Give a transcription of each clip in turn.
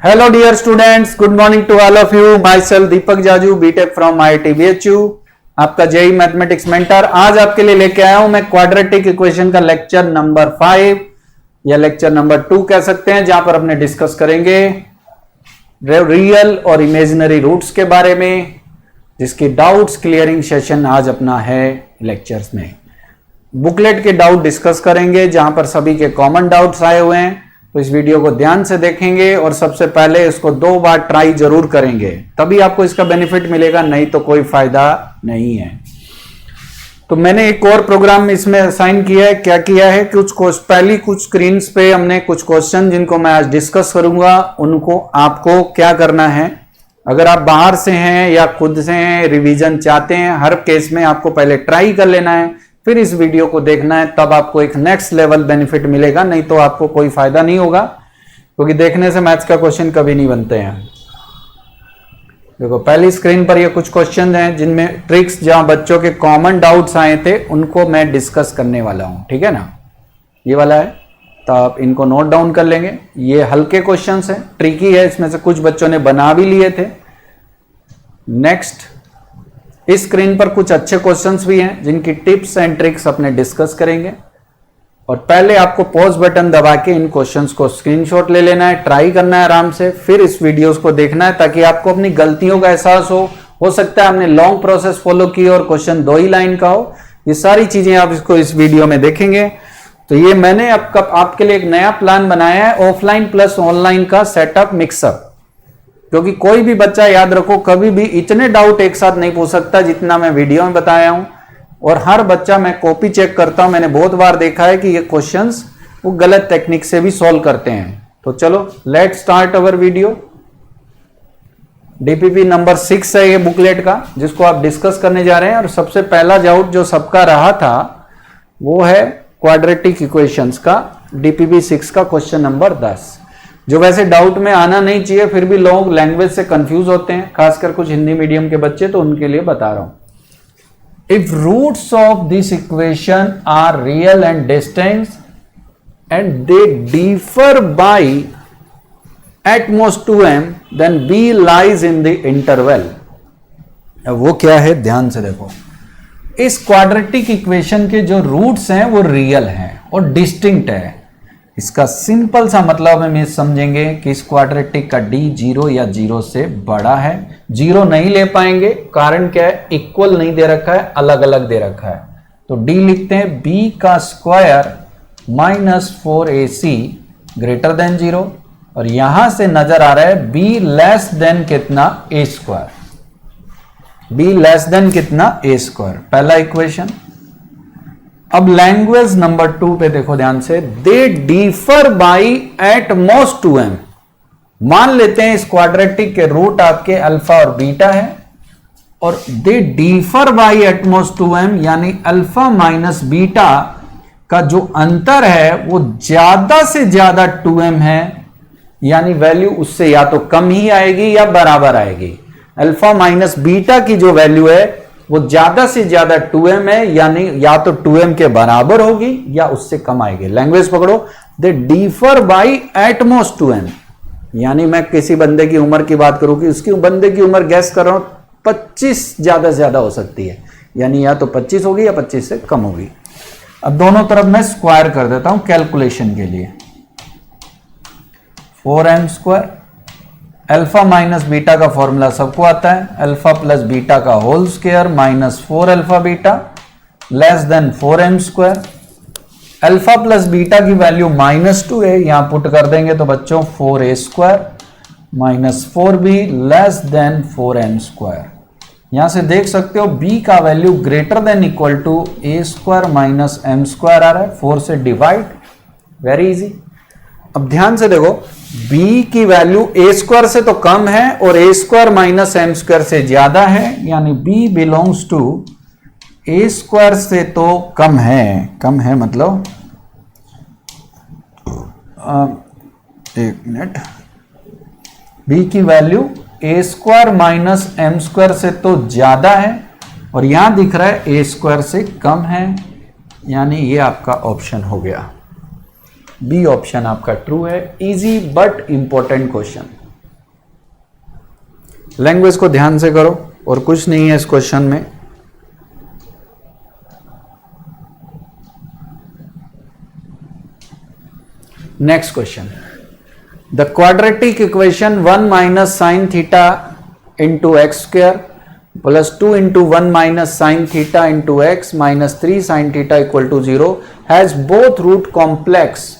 Hello dear students, good morning to all of you. Myself Deepak Jaju, BTech from IIT BHU. आपका JEE mathematics mentor. आज आपके लिए लेके आया हूं मैं क्वाड्रेटिक इक्वेशन का लेक्चर नंबर 5 या लेक्चर नंबर 2 कह सकते हैं, जहां पर अपने डिस्कस करेंगे रियल और इमेजिनरी रूट्स के बारे में, जिसकी डाउट्स क्लियरिंग सेशन आज अपना है लेक्चर्स में। बुकलेट के डाउट डिस्कस करेंगे, जहां पर सभी के कॉमन डाउट्स आए हुए हैं। तो इस वीडियो को ध्यान से देखेंगे और सबसे पहले इसको 2 बार ट्राई जरूर करेंगे, तभी आपको इसका बेनिफिट मिलेगा, नहीं तो कोई फायदा नहीं है। तो मैंने एक और प्रोग्राम इसमें असाइन किया है। क्या किया है, कुछ स्क्रीन्स पे हमने कुछ क्वेश्चन जिनको मैं आज डिस्कस करूंगा, उनको आपको क्या करना है, अगर आप बाहर से हैं या खुद से हैं, रिवीजन चाहते हैं, हर केस में आपको पहले ट्राई कर लेना है, फिर इस वीडियो को देखना है, तब आपको एक नेक्स्ट लेवल बेनिफिट मिलेगा, नहीं तो आपको कोई फायदा नहीं होगा, क्योंकि देखने से मैथ्स का क्वेश्चन कभी नहीं बनते हैं। देखो पहली स्क्रीन पर ये कुछ क्वेश्चन हैं जिनमें ट्रिक्स, जहां बच्चों के कॉमन डाउट्स आए थे, उनको मैं डिस्कस करने वाला हूं, ठीक है ना। ये वाला है, तो आप इनको नोट डाउन कर लेंगे। ये हल्के क्वेश्चंस हैं, ट्रिकी है, इसमें से कुछ बच्चों ने बना भी लिए थे। नेक्स्ट, इस स्क्रीन पर कुछ अच्छे क्वेश्चंस भी हैं जिनकी टिप्स एंड ट्रिक्स अपने डिस्कस करेंगे। और पहले आपको पॉज बटन दबा के इन क्वेश्चंस को स्क्रीनशॉट ले लेना है, ट्राई करना है आराम से, फिर इस वीडियोस को देखना है, ताकि आपको अपनी गलतियों का एहसास हो सकता है आपने लॉन्ग प्रोसेस फॉलो की और क्वेश्चन 2 ही लाइन का हो। ये सारी चीजें आप इसको इस वीडियो में देखेंगे। तो ये मैंने आपके लिए एक नया प्लान बनाया है, ऑफलाइन प्लस ऑनलाइन का सेटअप मिक्सअप, क्योंकि कोई भी बच्चा, याद रखो, कभी भी इतने डाउट एक साथ नहीं पूछ सकता जितना मैं वीडियो में बताया हूं। और हर बच्चा मैं कॉपी चेक करता हूं, मैंने बहुत बार देखा है कि ये क्वेश्चंस वो गलत टेक्निक से भी सॉल्व करते हैं। तो चलो let start our video. DPP number 6 है ये बुकलेट का, जिसको आप डिस्कस करने जा रहे हैं। और सबसे पहला डाउट जो सबका रहा था वो है क्वाड्रेटिक इक्वेशंस का, डीपीपी 6 का क्वेश्चन नंबर 10, जो वैसे डाउट में आना नहीं चाहिए, फिर भी लोग लैंग्वेज से कंफ्यूज होते हैं, खासकर कुछ हिंदी मीडियम के बच्चे, तो उनके लिए बता रहा हूं। If roots of this equation are real and distinct and they differ by at most 2m, then b lies in the interval. वो क्या है, ध्यान से देखो। इस क्वाड्रेटिक इक्वेशन के जो रूट्स हैं वो रियल हैं और डिस्टिंक्ट है। इसका सिंपल सा मतलब हम ये समझेंगे कि इस क्वाड्रेटिक का d 0 या 0 से बड़ा है। 0 नहीं ले पाएंगे, कारण क्या है, इक्वल नहीं दे रखा है, अलग अलग दे रखा है। तो d लिखते हैं b का square minus 4ac greater than 0, और यहां से नजर आ रहा है b लेस देन कितना, a square, b less than कितना, a स्क्वायर, पहला इक्वेशन। अब लैंग्वेज नंबर 2 पे देखो ध्यान से, they differ by eight most 2m। मान लेते हैं इस क्वाड्रेटिक के रूट आपके अल्फा और बीटा है, और they differ by eight most 2m, यानी अल्फा माइनस बीटा का जो अंतर है वो ज्यादा से ज्यादा 2m है, यानी वैल्यू उससे या तो कम ही आएगी या बराबर आएगी। अल्फा माइनस बीटा की जो वैल्यू है वो ज्यादा से ज्यादा 2m है, यानी या तो 2m के बराबर होगी या उससे कम आएगी। लैंग्वेज पकड़ो, they differ by eight most 2m, यानी मैं किसी बंदे की उम्र की बात करूं कि उसकी बंदे की उम्र गैस कर रहा हूं 25 ज्यादा से ज्यादा हो सकती है, यानी या तो 25 होगी या 25 से कम होगी। अब दोनों तरफ मैं स्क्वायर कर देता हूं कैलकुलेशन के लिए। 4m square, alpha minus beta का फॉर्मूला सबको आता है, अल्फा प्लस बीटा का whole square minus 4 alpha beta less than 4m square. Alpha plus beta की वैल्यू -2 है, यहां पुट कर देंगे तो बच्चों 4a square minus 4b less than 4m square. यहां से देख सकते हो b का value greater than equal to a square minus m square आ रहा है, 4 से डिवाइड, वेरी इजी। अब ध्यान से देखो, b की वैल्यू a स्क्वायर से तो कम है और a square minus m square से ज्यादा है, यानी b belongs to a square से तो कम है मतलब एक मिनट, b की value a square minus m square से तो ज्यादा है, और यहां दिख रहा है a स्क्वायर से कम है, यानी ये आपका ऑप्शन हो गया, बी ऑप्शन आपका ट्रू है। Easy but important question. Language को ध्यान से करो और कुछ नहीं है इस क्वेश्चन में। Next question, the quadratic equation 1 minus sine theta into x square plus 2 into 1 minus sine theta into x minus 3 sine theta equal to 0 has both root complex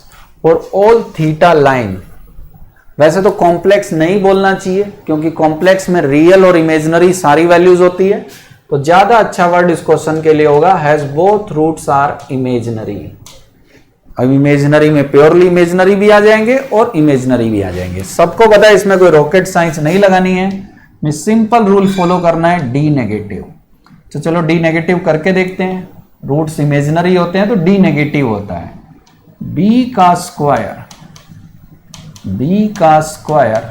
for all theta line. वैसे तो complex नहीं बोलना चाहिए क्योंकि complex में real और imaginary सारी values होती है, तो ज्यादा अच्छा वर्ड इस क्वेश्चन के लिए होगा has both roots are imaginary. अब इमेजिनरी में प्योरली इमेजिनरी भी आ जाएंगे और इमेजिनरी भी आ जाएंगे। सबको पता है इसमें कोई रॉकेट साइंस नहीं लगानी है, में सिंपल रूल फॉलो करना है, डी नेगेटिव। तो चलो डी नेगेटिव करके देखते हैं। रूट्स इमेजिनरी होते हैं तो डी नेगेटिव होता है। बी का स्क्वायर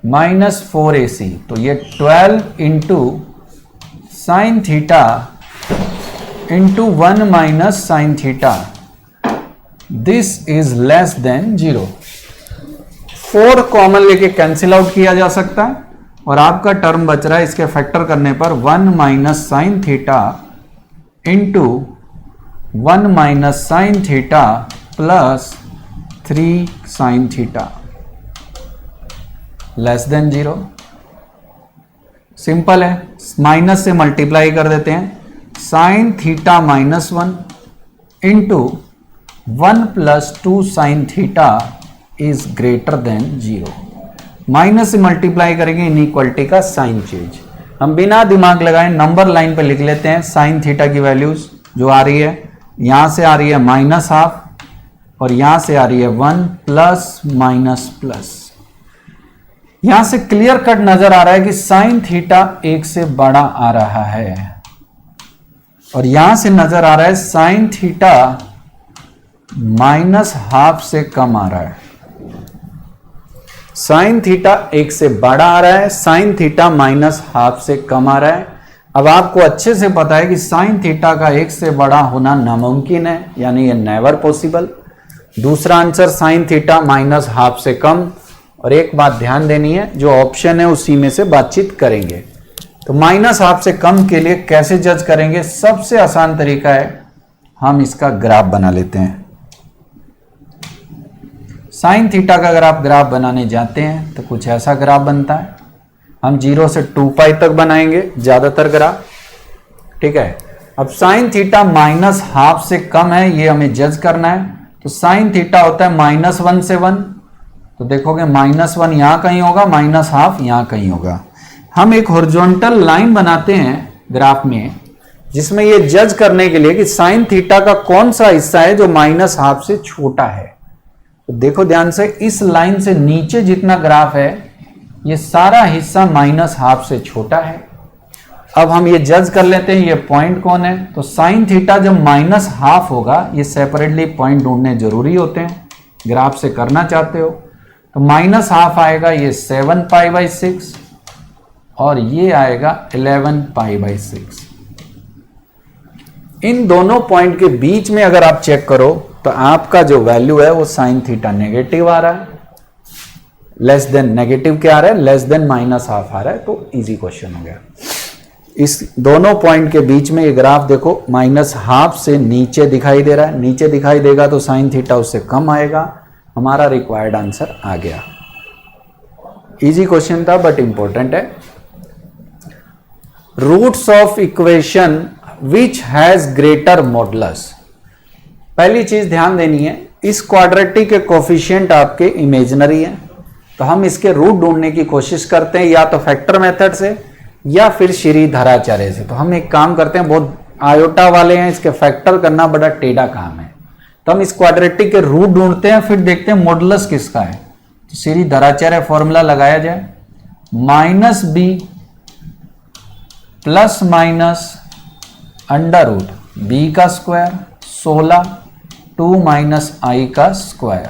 माइनस 4ac, तो ये 12 into sine theta into 1 minus sine theta, this is less than 0। 4 common लेके कैंसिल आउट किया जा सकता है और आपका टर्म बच रहा है इसके फैक्टर करने पर 1 minus sine theta into 1 minus sine theta plus 3 sine theta less than 0। Simple है, माइनस से मल्टीप्लाई कर देते हैं। Sine theta minus 1 into 1 plus 2 sine theta is greater than 0। Minus से मल्टीप्लाई करेंगे इनइक्वालिटी का साइन चेंज। हम बिना दिमाग लगाए नंबर लाइन पे लिख लेते हैं साइन थीटा की वैल्यूज जो आ रही है, यहां से आ रही है माइनस हाफ और यहां से आ रही है 1 प्लस माइनस प्लस। यहां से क्लियर कट नजर आ रहा है कि साइन थीटा 1 से बड़ा आ रहा है और यहां से नजर आ रहा है साइन थीटा माइनस हाफ से कम आ रहा है। साइन थीटा 1 से बड़ा आ रहा है, साइन थीटा माइनस हाफ से कम आ रहा है। अब आपको अच्छे से पता है कि साइन थीटा का 1 से बड़ा होना नामुमकिन है, यानी ये नेवर पॉसिबल। दूसरा answer sine theta minus half से कम। और एक बात ध्यान देनी है, जो ऑप्शन है उसी में से बातचीत करेंगे। तो माइनस हाफ से कम के लिए कैसे जज करेंगे? सबसे आसान तरीका है, हम इसका ग्राफ बना लेते हैं। साइन थीटा का अगर आप ग्राफ बनाने जाते हैं तो कुछ ऐसा ग्राफ बनता है। हम 0 से 2 पाई तक बनाएंगे ज्यादातर ग्राफ, ठीक है। अब साइन थीटा माइनस हाफ से कम है, ये हमें जज करना है। तो साइन थीटा होता है -1 से 1, तो देखोगे -1 यहां कहीं होगा, माइनस हाफ यहां कहीं होगा। हम एक हॉरिजॉन्टल लाइन बनाते हैं ग्राफ में, जिसमें ये जज करने के लिए कि साइन थीटा का कौन सा हिस्सा है जो माइनस हाफ से छोटा है। तो देखो ध्यान से, इस लाइन से नीचे जितना ग्राफ है ये सारा हिस्सा माइनस हाफ से छोटा है। अब हम ये जज कर लेते हैं ये पॉइंट कौन है। तो साइन थीटा जब माइनस हाफ होगा, ये सेपरेटली पॉइंट ढूंढने जरूरी होते हैं, ग्राफ से करना चाहते हो तो माइनस हाफ आएगा ये 7 पाई/6 और ये आएगा 11 पाई/6। इन दोनों पॉइंट के बीच में अगर आप चेक करो तो आपका जो वैल्यू है वो साइन थीटा नेगेटिव आ रहा है, लेस देन नेगेटिव क्या आ रहा है, लेस देन माइनस हाफ आ रहा है। तो इजी क्वेश्चन हो गया। इस दोनों पॉइंट के बीच में ये ग्राफ देखो माइनस हाफ से नीचे दिखाई दे रहा है, नीचे दिखाई देगा तो साइन थीटा उससे कम आएगा। हमारा रिक्वायर्ड आंसर आ गया। इजी क्वेश्चन था बट इंपॉर्टेंट है। Roots of equation which has greater modulus. पहली चीज ध्यान देनी है, इस क्वाड्रेटिक के कोफिशिएंट आपके इमेजिनरी हैं, तो हम इसके रूट ढूंढने की कोशिश करते हैं या तो फैक्टर मेथड से या फिर श्रीधराचार्य से। तो हम एक काम करते हैं, बहुत आयोटा वाले हैं, इसके फैक्टर करना बड़ा टेढ़ा काम है। तो हम इस क्वाड्रेटिक के रूट ढूंढते हैं, फिर देखते हैं मॉडुलस किसका है। तो श्रीधराचार्य फॉर्मूला लगाया जाए, -b plus minus under root b का स्क्वायर 16 2 माइनस i का स्क्वायर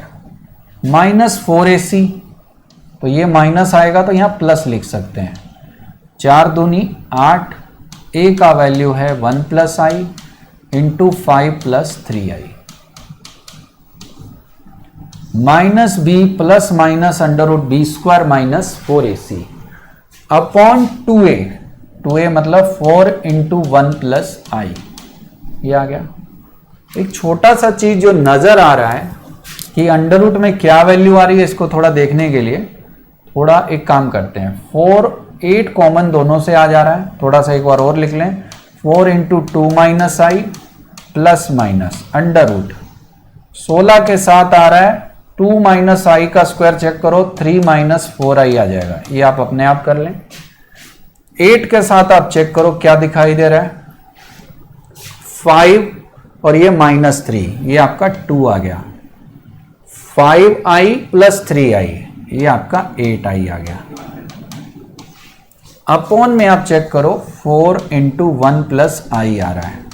-4ac, तो ये माइनस आएगा तो यहां प्लस लिख सकते हैं। 4 दूनी 8, a का वैल्यू है 1 plus i into 5 plus 3i -b plus minus under root b square -4ac। Upon 2a मतलब 4 इंटू 1 प्लस आई, ये आ गया। एक छोटा सा चीज जो नजर आ रहा है कि अंडर रूट में क्या वैल्यू आ रही है, इसको थोड़ा देखने के लिए थोड़ा एक काम करते हैं। 4 8 कॉमन दोनों से आ जा रहा है, थोड़ा सा एक बार और लिख लें। 4 इंटू 2 माइनस आई प्लस माइनस अंडर रूट 16 के साथ आ रहा है 2 माइनस आई का स्क्वायर चेक करो 3 माइनस 4 आई आ जाएगा, ये आप अपने आप कर लें। 8 के साथ आप चेक करो क्या दिखाई दे रहा है 5 और ये माइनस 3, ये आपका 2 आ गया। 5i प्लस 3i, ये आपका 8i आ गया। अपॉन में आप चेक करो 4 इंटू 1 प्लस आई आ रहा है,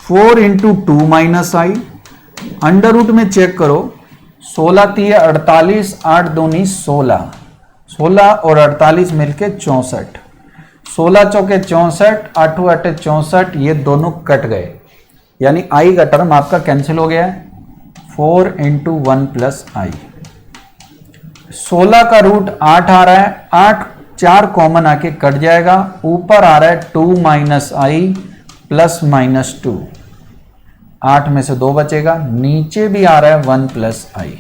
4 इंटू 2 माइनस आई, अंडर रूट में चेक करो 16 3 48, 8 दूनी 16, 16 और 48 मिलके 64, 16 चौके 64, 8 8 64, ये दोनों कट गए, यानी आई का टर्म आपका कैंसिल हो गया है। 4 इंटू 1 प्लस आई, 16 का रूट 8 आ रहा है, 8 4 कॉमन आके कट जाएगा, ऊपर आ रहा है 2 माइनस आई प्लस माइनस 2, 8 में से 2 बचेगा, नीचे भी आ रहा है 1 प्लस आई।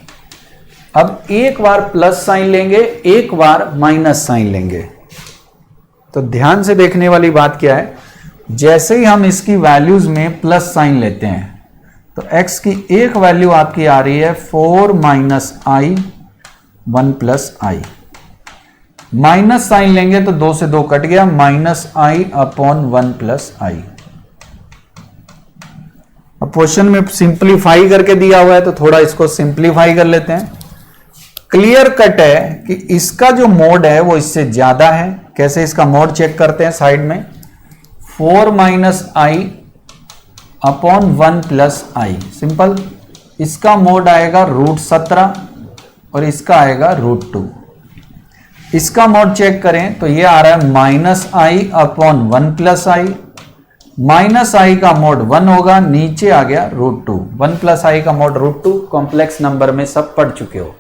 अब एक बार प्लस साइन लेंगे, एक बार माइनस साइन लेंगे। तो ध्यान से देखने वाली बात क्या है, जैसे ही हम इसकी वैल्यूज में प्लस साइन लेते हैं तो x की एक वैल्यू आपकी आ रही है 4 माइनस आई 1 प्लस आई, माइनस साइन लेंगे तो 2 से 2 कट गया, माइनस आई अपॉन 1 प्लस आई। अब क्वेश्चन में सिंप्लीफाई करके दिया हुआ है तो थोड़ा इसको सिंप्लीफाई कर लेते हैं। क्लियर कट है कि इसका जो मोड है वो इससे ज्यादा है। कैसे इसका मोड चेक करते हैं, साइड में 4 माइनस आई अपॉन 1 प्लस आई, सिंपल। इसका मोड आएगा √17 और इसका आएगा √2। इसका मोड चेक करें तो ये आ रहा है माइनस आई अपॉन 1 प्लस आई, माइनस आई का मोड 1 होगा, नीचे आ गया √2, 1 प्लस आई का मोड √2। कॉम्प्लेक्स नंबर में सब पढ़ चुके हो।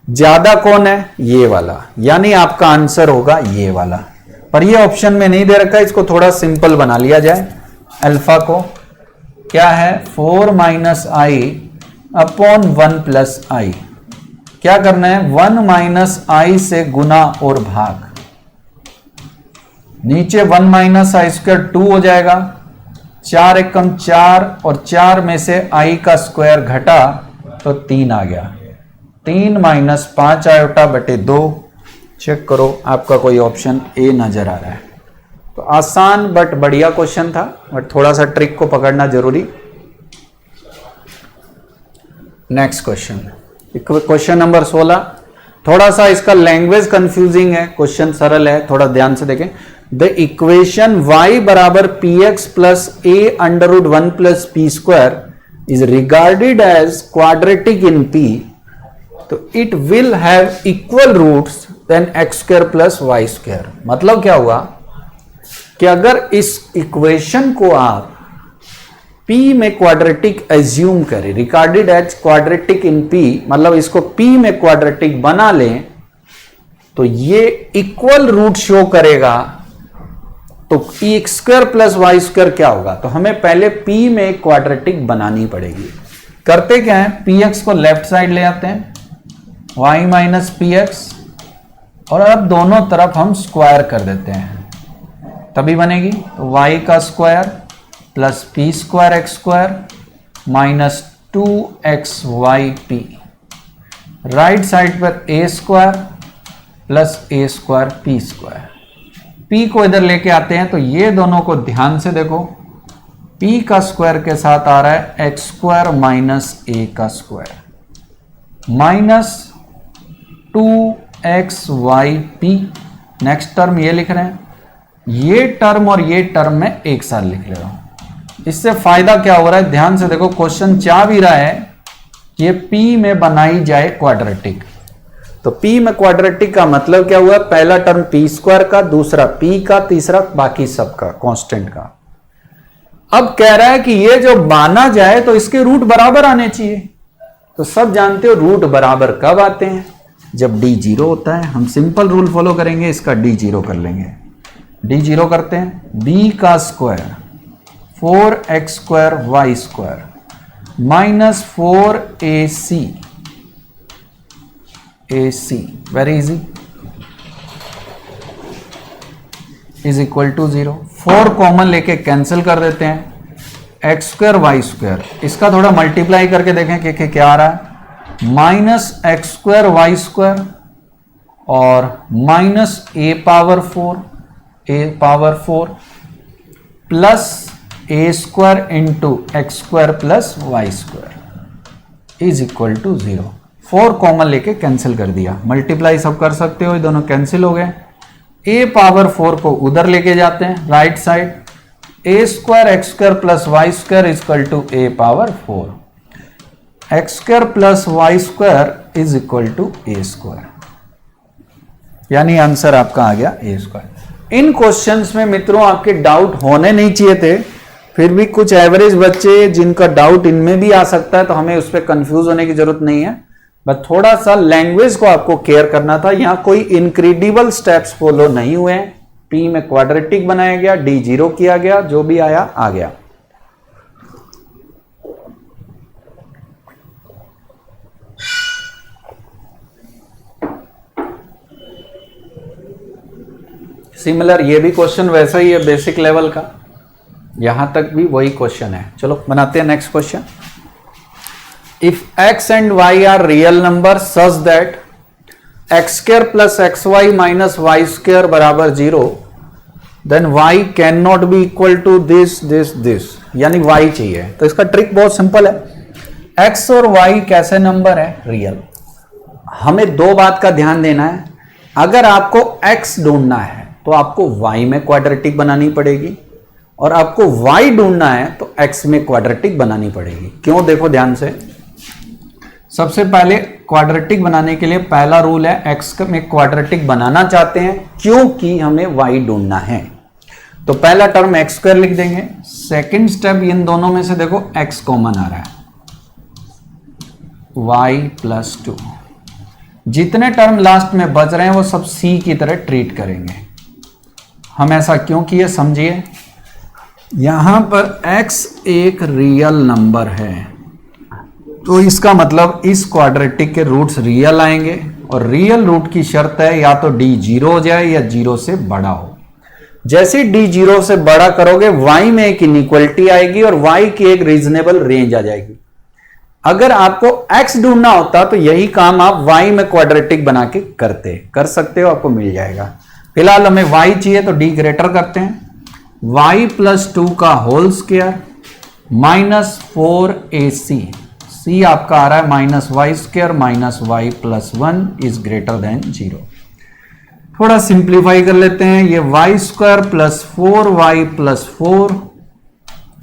ज्यादा कौन है, ये वाला, यानी आपका आंसर होगा ये वाला, पर ये ऑप्शन में नहीं दे रखा है, इसको थोड़ा सिंपल बना लिया जाए। अल्फा को क्या है 4 माइनस आई अपॉन 1 प्लस आई, क्या करना है 1 माइनस आई से गुना और भाग, नीचे 1 माइनस आई स्क्वायर 2 हो जाएगा, 4 एकम 4 और 4 में से आई का स्क्वायर घटा तो 3 आ गया, 3 माइनस 5 आयोटा बटे 2। चेक करो आपका कोई ऑप्शन ए नजर आ रहा है। तो आसान बट बढ़िया क्वेश्चन था, बट थोड़ा सा ट्रिक को पकड़ना जरूरी। Next question, question number 16। थोड़ा सा इसका लैंग्वेज कंफ्यूजिंग है, क्वेश्चन सरल है, थोड़ा ध्यान से देखें। द इक्वेशन y बराबर p x plus a under root 1 plus p square is regarded as quadratic in p, तो it will have equal roots then x square plus Y square. मतलब क्या हुआ कि अगर इस इक्वेशन को आप p में क्वाड्रेटिक एज्यूम करें, regarded as quadratic in p, मतलब इसको p में क्वाड्रेटिक बना लें, तो ये इक्वल रूट शो करेगा। तो x square plus Y square क्या होगा, तो हमें पहले p में क्वाड्रेटिक बनानी पड़ेगी। करते क्या है, पी एक्स को लेफ्ट साइड ले आते हैं, y माइनस पी एक्स, और अब दोनों तरफ हम स्क्वायर कर देते हैं, तभी बनेगी। तो y का square plus p square x square minus 2xyp, right side पर a square plus a square P square. p को इधर लेके आते हैं तो ये दोनों को ध्यान से देखो, p का स्क्वायर के साथ आ रहा है एक्स स्क्वायर माइनस a का square minus 2xyp। Next term ये लिख रहे हैं, ये टर्म और ये टर्म में एक साथ लिख ले रहा हूं। इससे फायदा क्या हो रहा है, ध्यान से देखो, क्वेश्चन चाह भी रहा है कि ये p में बनाई जाए क्वाड्रेटिक। तो p में क्वाड्रेटिक का मतलब क्या हुआ, पहला टर्म p स्क्वायर का, दूसरा p का, तीसरा बाकी सबका कांस्टेंट का। अब कह रहा है कि ये जो माना जाए तो इसके रूट बराबर आने चाहिए। तो सब जानते हो रूट बराबर कब आते हैं, जब डी जीरो होता है हम सिंपल रूल फॉलो करेंगे, इसका डी जीरो कर लेंगे। डी जीरो करते हैं, बी का square 4x square Y square minus 4ac very easy is equal to 0। 4 common लेके कैंसिल कर देते हैं, एक्स स्क्वायर वाई स्क्वायर, इसका थोड़ा मल्टीप्लाई करके देखें कि क्या आ रहा है, minus X square Y square और minus A power 4 plus A square into x square plus Y square is equal to 0। 4 common लेके कैंसिल कर दिया, मल्टीप्लाई सब कर सकते हो, ये दोनों कैंसिल हो गए। ए पावर 4 को उधर लेके जाते हैं right side, a square x square plus Y square is equal to a power 4, x square plus Y square is equal to A square, यानी आंसर आपका आ गया ए स्क्वायर। इन क्वेश्चंस में मित्रों आपके डाउट होने नहीं चाहिए थे, फिर भी कुछ एवरेज बच्चे जिनका डाउट इनमें भी आ सकता है, तो हमें उस पर कंफ्यूज होने की जरूरत नहीं है, बस थोड़ा सा लैंग्वेज को आपको केयर करना था। यहां कोई इनक्रेडिबल स्टेप्स फॉलो नहीं हुए हैं, पी में क्वाड्रेटिक बनाया गया, डी जीरो किया गया, जो भी आया आ गया। सिमिलर ये भी क्वेश्चन वैसा ही है, बेसिक लेवल का, यहां तक भी वही क्वेश्चन है। चलो बनाते हैं next question. If x and y are real number such that x square plus x y minus y square बराबर 0, then y can not be equal to this, यानी y चाहिए। तो इसका ट्रिक बहुत सिंपल है, x और y कैसे number है, रियल। हमें दो बात का ध्यान देना है, अगर आपको x ढूंढना है तो आपको y में क्वाड्रेटिक बनानी पड़ेगी, और आपको y ढूंढना है तो x में क्वाड्रेटिक बनानी पड़ेगी। क्यों, देखो ध्यान से। सबसे पहले क्वाड्रेटिक बनाने के लिए पहला रूल है, x में क्वाड्रेटिक बनाना चाहते हैं क्योंकि हमें y ढूंढना है, तो पहला टर्म एक्स स्क्वायर लिख देंगे। सेकंड स्टेप, इन दोनों में से देखो x कॉमन आ रहा है, y प्लस 2, जितने टर्म लास्ट में बच रहे हैं वो सब c की तरह ट्रीट करेंगे। हम ऐसा क्यों किए समझिए, यहां पर x एक रियल नंबर है, तो इसका मतलब इस क्वाड्रेटिक के रूट्स रियल आएंगे, और रियल रूट की शर्त है या तो d जीरो हो जाए या 0 से बड़ा हो। जैसे d 0 से बड़ा करोगे y में एक इनइक्वलिटी आएगी और y की एक रीजनेबल रेंज आ जाएगी। अगर आपको x ढूंढना होता तो यही काम आप y में क्वाड्रेटिक बना के कर सकते हो, आपको मिल जाएगा। फिलहाल हमें y चाहिए तो d ग्रेटर करते हैं, y प्लस 2 का whole square minus 4ac, c आपका आ रहा है minus y square minus y plus 1 is greater than 0। थोड़ा सिंप्लीफाई कर लेते हैं, ये Y square plus 4y plus 4,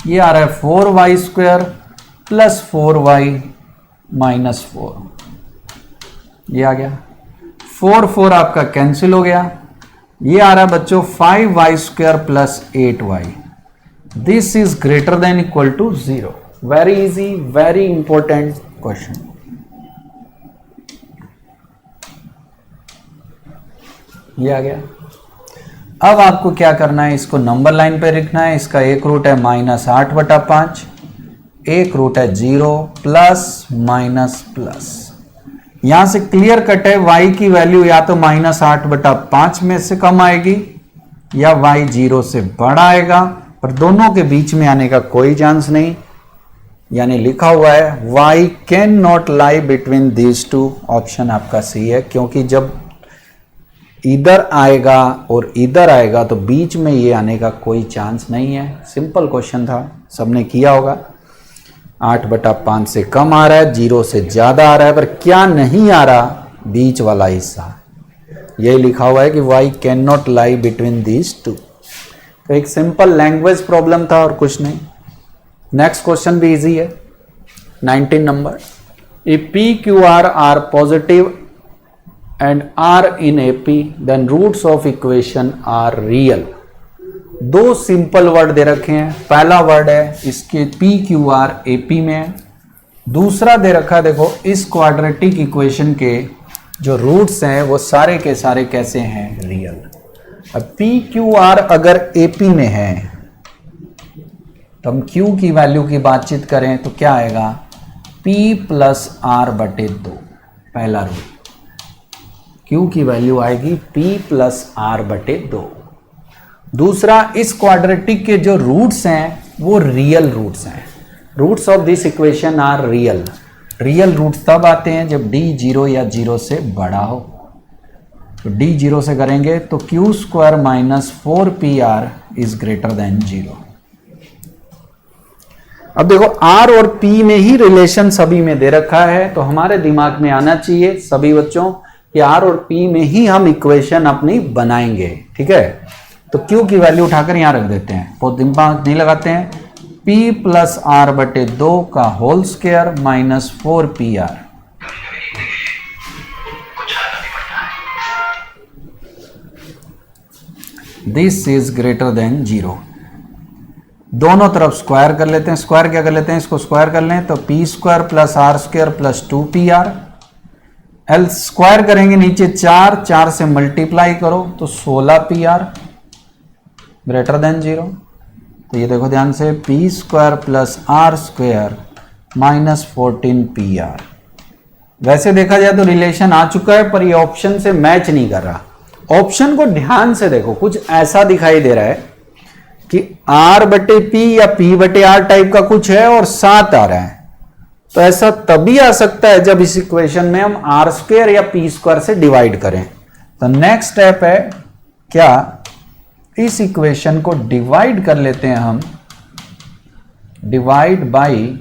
ये आ रहा है 4y square plus 4y minus 4, ये आ गया। 4 आपका कैंसिल हो गया, ये आ रहा है बच्चों 5y square plus 8y, this is greater than equal to 0। Very easy, very important question. ये आ गया। अब आपको क्या करना है, इसको नंबर लाइन पे लिखना है। इसका एक रूट है -8/5, एक रूट है 0 प्लस माइनस प्लस। यहां से क्लियर कट है, y की वैल्यू या तो -8/5 में से कम आएगी या y 0 से बड़ा आएगा, पर दोनों के बीच में आने का कोई चांस नहीं। यानी लिखा हुआ है y can not lie between these two, option आपका सी है, क्योंकि जब इधर आएगा और इधर आएगा तो बीच में ये आने का कोई चांस नहीं है। सिंपल क्वेश्चन था, सबने किया होगा। 8/5 से कम आ रहा है, 0 से ज्यादा आ रहा है, पर क्या नहीं आ रहा, बीच वाला हिस्सा। यही लिखा हुआ है कि y can not lie between these two. तो एक सिंपल लैंग्वेज प्रॉब्लम था और कुछ नहीं। नेक्स्ट क्वेश्चन भी इजी है, 19 number. If p q r are positive and are in AP, then roots of equation are real. दो सिंपल वर्ड दे रखे हैं। पहला वर्ड है इसके PQR AP में है, दूसरा दे रखा है देखो इस क्वाड्रेटिक इक्वेशन के जो रूट्स हैं वो सारे के सारे कैसे हैं, रियल। अब पी क्यू आर अगर एपी में है तो हम क्यू की वैल्यू की बातचीत करें तो क्या आएगा, पी प्लस आर बटे 2, पहला रूट। क्यू की वैल्यू आएगी पी प्लस आर बटे 2। दूसरा, इस क्वाड्रेटिक के जो रूट्स हैं वो रियल रूट्स हैं। Roots of this equation are real. Real roots तब आते हैं जब d 0 या 0 से बड़ा हो। तो d 0 से करेंगे तो Q square minus 4pr is greater than 0। अब देखो r और p में ही रिलेशन सभी में दे रखा है, तो हमारे दिमाग में आना चाहिए सभी बच्चों कि r और p में ही हम इक्वेशन अपनी बनाएंगे। ठीक है, तो q की वैल्यू उठाकर यहां रख देते हैं, बहुत दिमाग नहीं लगाते हैं। p प्लस आर बटे 2 का whole square minus 4pr। This is greater than 0। दोनों तरफ स्क्वायर कर लेते हैं। स्क्वायर क्या कर लेते हैं, इसको स्क्वायर कर लें तो p square plus r square plus 2pr। एल स्क्वायर करेंगे नीचे 4, 4 से मल्टीप्लाई करो तो 16pr ग्रेटर देन 0। तो ये देखो ध्यान से, p square plus r square minus 14pr। वैसे देखा जाए तो रिलेशन आ चुका है, पर ये ऑप्शन से मैच नहीं कर रहा। ऑप्शन को ध्यान से देखो, कुछ ऐसा दिखाई दे रहा है कि r बटे पी या p बटे आर टाइप का कुछ है और 7 आ रहा है। तो ऐसा तभी आ सकता है जब इस इक्वेशन में हम आर स्क्वायर या पी स्क्वायर से डिवाइड करें। तो नेक्स्ट स्टेप है क्या, इस इक्वेशन को डिवाइड कर लेते हैं हम, डिवाइड बाई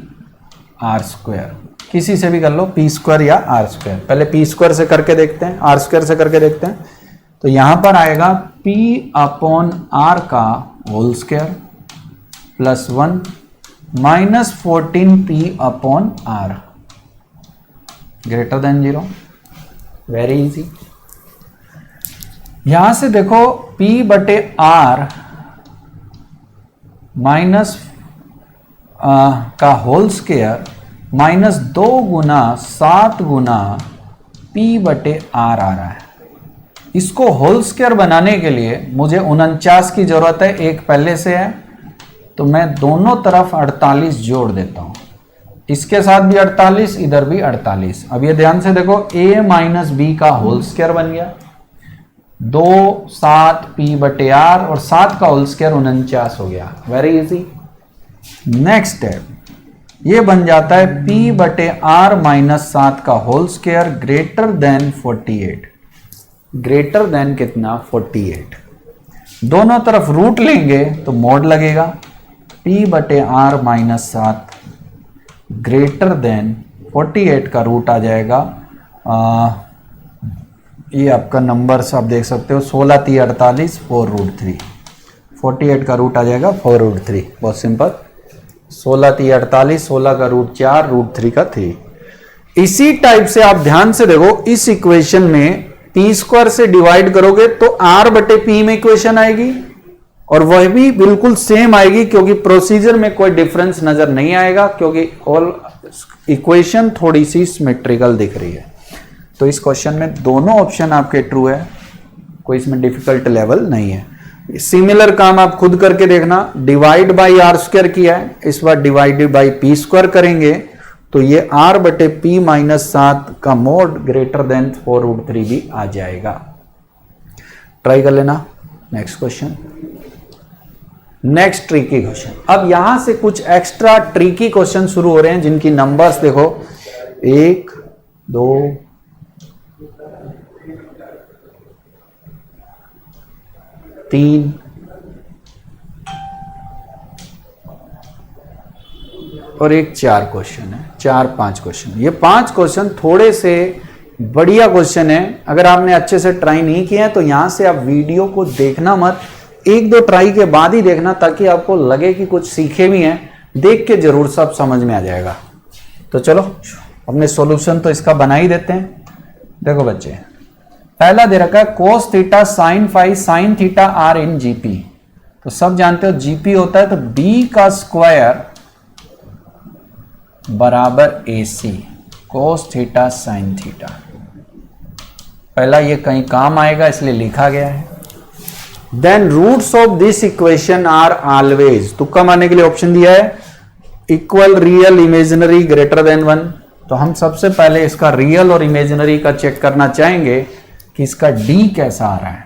आर स्क्वायर। किसी से भी कर लो, पी स्क्वायर या आर स्क्वायर। पहले पी स्क्वायर से करके देखते हैं, आर स्क्वायर से करके देखते हैं। तो यहां पर आएगा p अपॉन आर का whole square plus 1 minus 14p upon r greater than 0। Very easy. यहां से देखो p बटे आर माइनस का होल स्क्वायर माइनस 2 गुना 7 गुना p बटे आर आ रहा है। इसको होल स्क्वायर बनाने के लिए मुझे 49 की जरूरत है, एक पहले से है, तो मैं दोनों तरफ 48 जोड़ देता हूं। इसके साथ भी 48, इधर भी 48। अब ये ध्यान से देखो, a माइनस बी का होल स्क्वायर बन गया 2 7 p बटे आर और 7 का होल स्क्वायर 49 हो गया। Very easy. नेक्स्ट स्टेप ये बन जाता है p बटे आर माइनस 7 का whole square greater than 48। Greater than कितना, 48। दोनों तरफ रूट लेंगे तो मोड लगेगा, p बटे आर माइनस 7 ग्रेटर देन 48 का रूट आ जाएगा। ये आपका नंबर आप देख सकते हो, 16 3 48 4√3। 48 का रूट आ जाएगा 4√3। बहुत सिंपल, 16 3 48, 16 का रूट 4, √3 का 3। इसी टाइप से आप ध्यान से देखो, इस इक्वेशन में पी स्क्वायर से डिवाइड करोगे तो आर बटे पी में इक्वेशन आएगी और वह भी बिल्कुल सेम आएगी, क्योंकि प्रोसीजर में कोई डिफरेंस नजर नहीं आएगा, क्योंकि ऑल इक्वेशन थोड़ी सी सिमेट्रिकल दिख रही है। तो इस क्वेश्चन में दोनों ऑप्शन आपके ट्रू है, कोई इसमें डिफिकल्ट लेवल नहीं है। सिमिलर काम आप खुद करके देखना। डिवाइड बाई आर स्क्वायर किया है, इस बार डिवाइडेड बाई पी स्क्वायर करेंगे तो ये r बटे p माइनस 7 का मोड ग्रेटर देन 4√3 भी आ जाएगा। ट्राई कर लेना। Next question, next tricky question. अब यहां से कुछ एक्स्ट्रा ट्रिकी क्वेश्चन शुरू हो रहे हैं, जिनकी नंबर्स देखो 1 2 3 और एक 4 क्वेश्चन है, 4 5 क्वेश्चन। ये 5 क्वेश्चन थोड़े से बढ़िया क्वेश्चन है। अगर आपने अच्छे से ट्राई नहीं किए हैं तो यहां से आप वीडियो को देखना मत, 1-2 ट्राई के बाद ही देखना, ताकि आपको लगे कि कुछ सीखे भी हैं। देख के जरूर सब समझ में आ जाएगा। तो चलो अपने सॉल्यूशन तो इसका बना ही देते हैं। देखो बच्चे, पहला दे रखा है cos theta sine phi sine theta are in GP. तो सब जानते हो जीपी होता है तो बी का स्क्वायर बराबर AC cos theta sine theta. पहला ये कहीं काम आएगा इसलिए लिखा गया है। Then roots of this equation are always, तुक्का मारने के लिए ऑप्शन दिया है equal, real, imaginary, greater than 1। तो हम सबसे पहले इसका रियल और इमेजिनरी का चेक करना चाहेंगे कि इसका डी कैसा आ रहा है।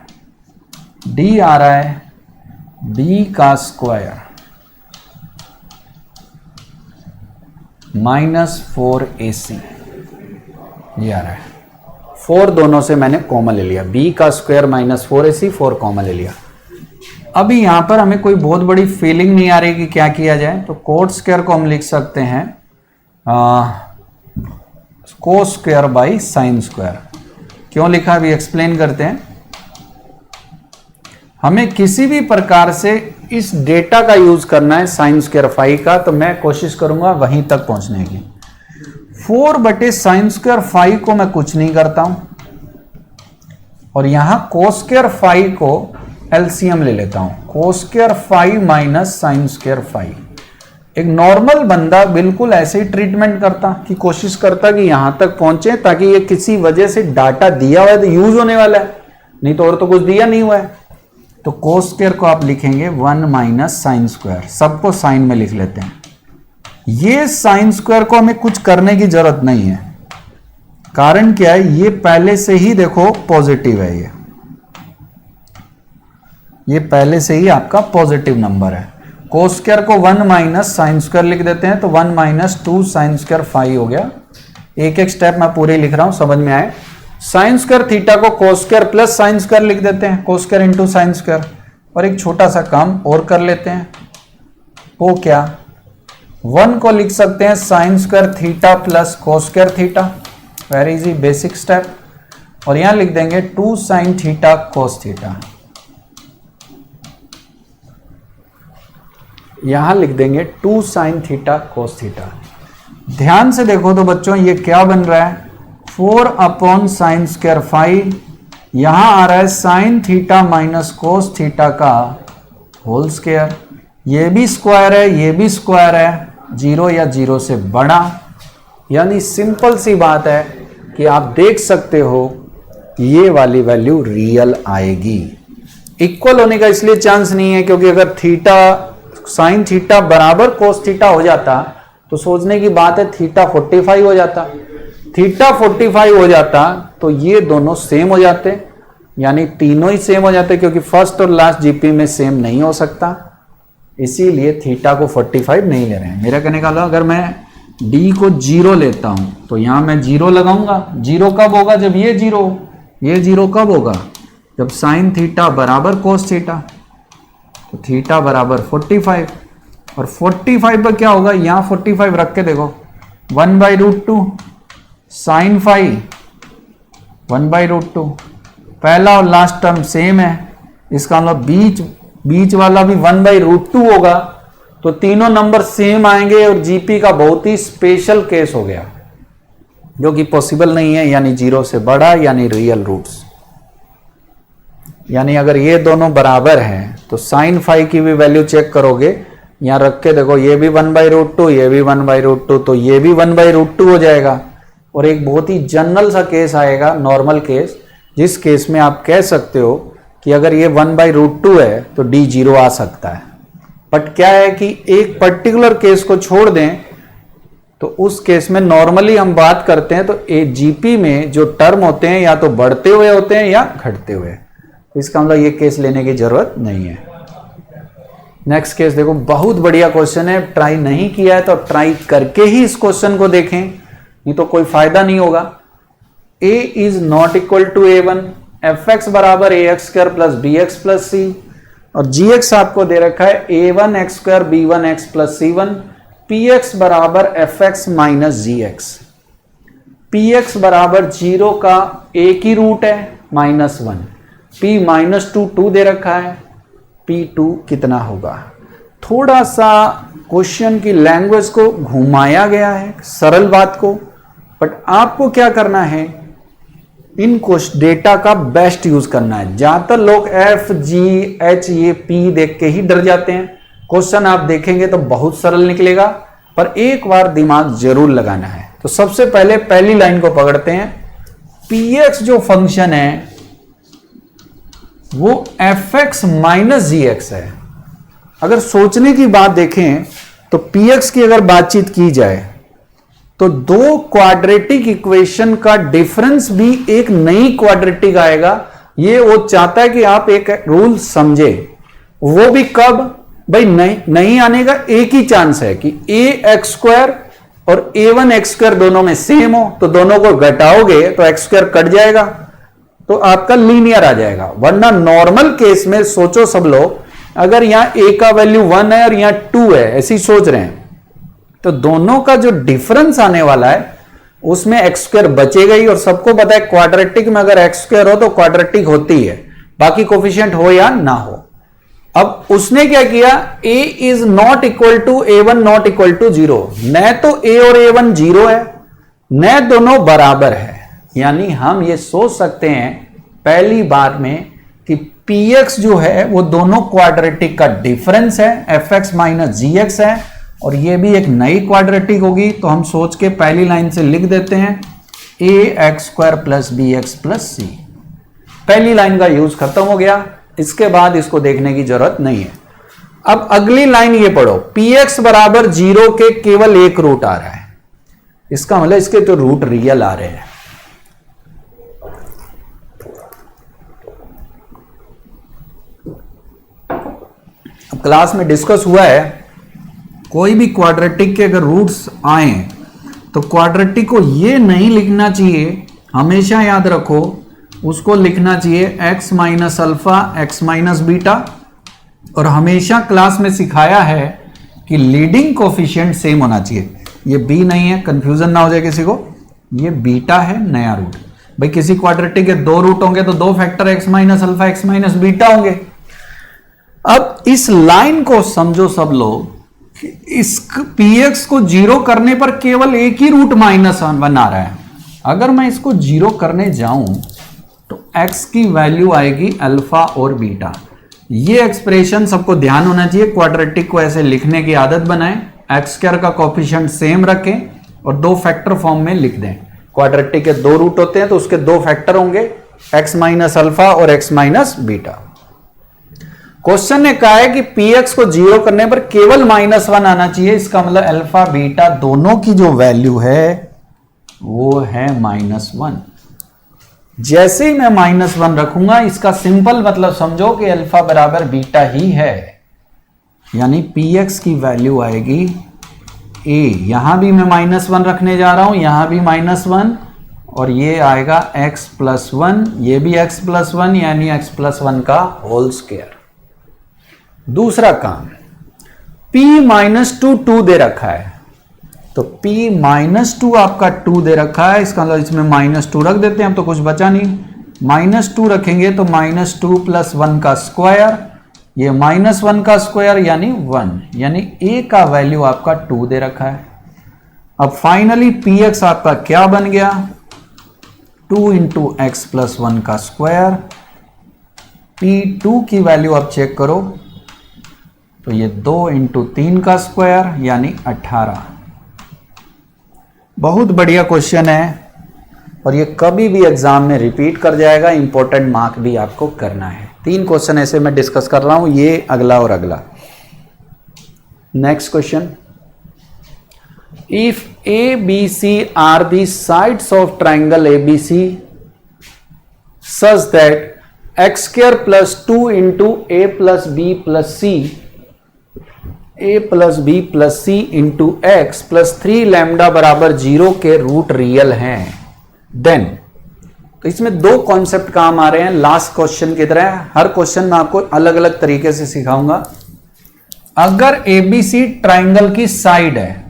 डी आ रहा है बी का स्क्वायर -4ac, ये आ रहा है। 4 दोनों से मैंने कॉमन ले लिया, b का स्क्वायर -4ac, 4 कॉमन ले लिया। अभी यहां पर हमें कोई बहुत बड़ी फीलिंग नहीं आ रही कि क्या किया जाए, तो कोट स्क्वायर को हम लिख सकते हैं को स्क्वायर बाई साइन स्क्वायर। क्यों लिखा अभी एक्सप्लेन करते हैं। हमें किसी भी प्रकार से इस डेटा का यूज करना है साइन स्क्वायर फाई का, तो मैं कोशिश करूंगा वहीं तक पहुंचने की। 4/sin स्क्वायर फाई को मैं कुछ नहीं करता हूं, और यहां कोस स्क्वायर फाई को एलसीएम ले लेता हूं, cos square phi minus sine square phi. एक नॉर्मल बंदा बिल्कुल ऐसे ही ट्रीटमेंट करता कि कोशिश करता कि यहां तक पहुंचे, ताकि ये किसी वजह से डाटा दिया हुआ है तो यूज होने वाला है, नहीं तो और तो कुछ दिया नहीं हुआ है। तो कोस स्क्वायर को आप लिखेंगे 1 माइनस साइन स्क्वायर, सबको साइन में लिख लेते हैं। ये साइन स्क्वायर को हमें कुछ करने की जरूरत नहीं है, कारण क्या है, ये पहले से ही देखो पॉजिटिव है, ये पहले से ही आपका पॉजिटिव नंबर है। कोस स्क्वायर को 1 माइनस साइन स्क्वायर लिख देते हैं, तो 1 माइनस 2 साइन स्क्वायर फाई हो गया। एक एक स्टेप मैं पूरे लिख रहा हूं, समझ में आए। साइन स्क्वायर थीटा को cos square plus sine square लिख देते हैं, cos square into sine square. और एक छोटा सा काम और कर लेते हैं, वो क्या, 1 को लिख सकते हैं sine square theta plus cos square theta, very easy basic step. और यहां लिख देंगे 2 साइन थीटा कोस थीटा, यहां लिख देंगे 2 साइन थीटा कोस थीटा। ध्यान से देखो तो बच्चों ये क्या बन रहा है, 4 साइन स्क्वायर फाई, यहां आ रहा है sine theta minus cos theta का होल स्क्वायर। ये भी स्क्वायर है, ये भी स्क्वायर है, 0 या 0 से बड़ा। यानी सिंपल सी बात है कि आप देख सकते हो ये वाली वैल्यू रियल आएगी। इक्वल होने का इसलिए चांस नहीं है क्योंकि अगर थीटा साइन थीटा बराबर कोस थीटा हो जाता तो सोचने की बात है थीटा 45 हो जाता, थीटा 45 हो जाता तो ये दोनों सेम हो जाते, यानी तीनों ही सेम हो जाते, क्योंकि फर्स्ट और लास्ट जीपी में सेम नहीं हो सकता, इसीलिए थीटा को 45 नहीं ले रहे हैं। मेरा कहने का मतलब अगर मैं d को 0 लेता हूं तो यहां मैं 0 लगाऊंगा। 0 कब होगा, जब ये 0, ये 0 कब होगा, जब साइन थीटा बराबर कोस थीटा, तो थीटा बराबर 45। और 45 पर क्या होगा, यहां 45 रख के देखो, 1/√2 साइन फाई 1/√2, पहला और लास्ट टर्म सेम है, इसका मतलब बीच वाला भी 1/√2 होगा, तो तीनों नंबर सेम आएंगे और जीपी का बहुत ही स्पेशल केस हो गया, जो कि पॉसिबल नहीं है, यानी 0 से बड़ा, यानी रियल रूट्स। यानी अगर ये दोनों बराबर हैं तो साइन फाई की भी वैल्यू चेक करोगे, यहां रख के देखो, ये भी 1/√2, ये भी 1/√2, तो ये भी 1/√2 हो जाएगा। और एक बहुत ही जनरल सा केस आएगा, नॉर्मल केस, जिस केस में आप कह सकते हो कि अगर ये 1/√2 है तो d 0 आ सकता है। बट क्या है कि एक पर्टिकुलर केस को छोड़ दें तो उस केस में नॉर्मली हम बात करते हैं तो जीपी में जो टर्म होते हैं या तो बढ़ते हुए होते हैं या घटते हुए, तो इसका मतलब ये केस लेने की जरूरत नहीं है। नेक्स्ट केस देखो, बहुत बढ़िया क्वेश्चन है, ट्राई नहीं किया है तो ट्राई करके ही इस क्वेश्चन को देखें, नहीं तो कोई फायदा नहीं होगा। a is not equal to a1, fx बराबर ax square plus bx plus c, और gx आपको दे रखा है a1x square b1x plus c1, px बराबर fx माइनस gx, px बराबर 0 का एक ही रूट है -1, p -2 2 दे रखा है, p2 कितना होगा। थोड़ा सा क्वेश्चन की लैंग्वेज को घुमाया गया है, सरल बात को, बट आपको क्या करना है, इन डेटा का बेस्ट यूज करना है। ज्यादातर लोग एफ जी एच ये पी देख के ही डर जाते हैं, क्वेश्चन आप देखेंगे तो बहुत सरल निकलेगा, पर एक बार दिमाग जरूर लगाना है। तो सबसे पहले पहली लाइन को पकड़ते हैं, px जो फंक्शन है वो fx माइनस gx है। अगर सोचने की बात देखें तो px की अगर बातचीत की जाए तो दो क्वाड्रेटिक इक्वेशन का डिफरेंस भी एक नई क्वाड्रेटिक आएगा। ये वो चाहता है कि आप एक रूल समझे, वो भी कब भाई, नहीं आने का एक ही चांस है कि ax² और a1x² दोनों में सेम हो, तो दोनों को घटाओगे तो x² कट जाएगा तो आपका लीनियर आ जाएगा। वरना नॉर्मल केस में सोचो सब लोग, अगर यहां a का वैल्यू 1 है और यहां 2 है, ऐसी सोच रहे हैं, तो दोनों का जो डिफरेंस आने वाला है उसमें x² बचेगा ही। और सबको पता है क्वाड्रेटिक में अगर x² हो तो क्वाड्रेटिक होती है, बाकी कोफिशिएंट हो या ना हो। अब उसने क्या किया, a is not equal to a1 not equal to 0, न तो a और a1 0 है न दोनों बराबर है। यानी हम ये सोच सकते हैं पहली बार में कि px जो है वो दोनों क्वाड्रेटिक का डिफरेंस है, fx माइनस gx है, और ये भी एक नई क्वाड्रेटिक होगी। तो हम सोच के पहली लाइन से लिख देते हैं ax² plus bx plus c। पहली लाइन का यूज खत्म हो गया, इसके बाद इसको देखने की जरूरत नहीं है। अब अगली लाइन ये पढ़ो, px बराबर 0 के केवल एक रूट आ रहा है, इसका मतलब इसके तो रूट रियल आ रहे हैं। अब क्लास में डिस्कस हुआ है, कोई भी क्वाड्रेटिक के अगर रूट्स आए तो क्वाड्रेटिक को ये नहीं लिखना चाहिए, हमेशा याद रखो उसको लिखना चाहिए x minus alpha x minus beta. और हमेशा क्लास में सिखाया है कि लीडिंग कोफिशिएंट सेम होना चाहिए। ये b नहीं है, कंफ्यूजन ना हो जाए किसी को, ये बीटा है नया रूट। भाई किसी क्वाड्रेटिक के दो रूट होंगे तो दो factor x minus alpha x minus beta होंगे। अब इस लाइन को समझो सब लोग, इस px को 0 करने पर केवल एक ही रूट -1 आ रहा है। अगर मैं इसको 0 करने जाऊं तो x की वैल्यू आएगी अल्फा और बीटा। ये एक्सप्रेशन सबको ध्यान होना चाहिए, क्वाड्रेटिक को ऐसे लिखने की आदत बनाएं, x² का कोफिशिएंट सेम रखें और दो फैक्टर फॉर्म में लिख दें। क्वाड्रेटिक के दो रूट होते हैं तो उसके दो फैक्टर होंगे, x माइनस अल्फा और x माइनस बीटा। क्वेश्चन ने कहा है कि px को 0 करने पर केवल -1 आना चाहिए, इसका मतलब अल्फा बीटा दोनों की जो वैल्यू है वो है -1। जैसे ही मैं -1 रखूंगा, इसका सिंपल मतलब समझो कि अल्फा बराबर बीटा ही है, यानी px की वैल्यू आएगी a। यहां भी मैं -1 रखने जा रहा हूं, यहां भी -1, और ये आएगा x प्लस 1, ये भी x प्लस 1, यानी x प्लस 1 का होल स्क्वायर। दूसरा काम, p-2 2 दे रखा है, तो p-2 आपका 2 दे रखा है, इसका मतलब इसमें -2 रख देते हैं, अब तो कुछ बचा नहीं। -2 रखेंगे तो -2 प्लस 1 का स्क्वायर, ये -1 का स्क्वायर यानी 1, यानी a का वैल्यू आपका 2 दे रखा है। अब फाइनली px आपका क्या बन गया, 2 इंटू एक्स प्लस 1 का स्क्वायर। p2 की वैल्यू आप चेक करो तो ये 2 इंटू 3 का स्क्वायर यानी 18। बहुत बढ़िया क्वेश्चन है और ये कभी भी एग्जाम में रिपीट कर जाएगा, इंपॉर्टेंट मार्क भी आपको करना है। 3 क्वेश्चन ऐसे मैं डिस्कस कर रहा हूं, ये अगला और अगला। Next question, if a b c are the sides of triangle ABC such that x² plus 2 into a plus B plus c, a plus B plus c into x plus 3 lambda बराबर 0 के root real हैं, then. तो इसमें दो concept काम आ रहे हैं last question की तरह। हर क्वेश्चन में आपको अलग अलग तरीके से सिखाऊंगा। अगर ABC ट्राइंगल की साइड है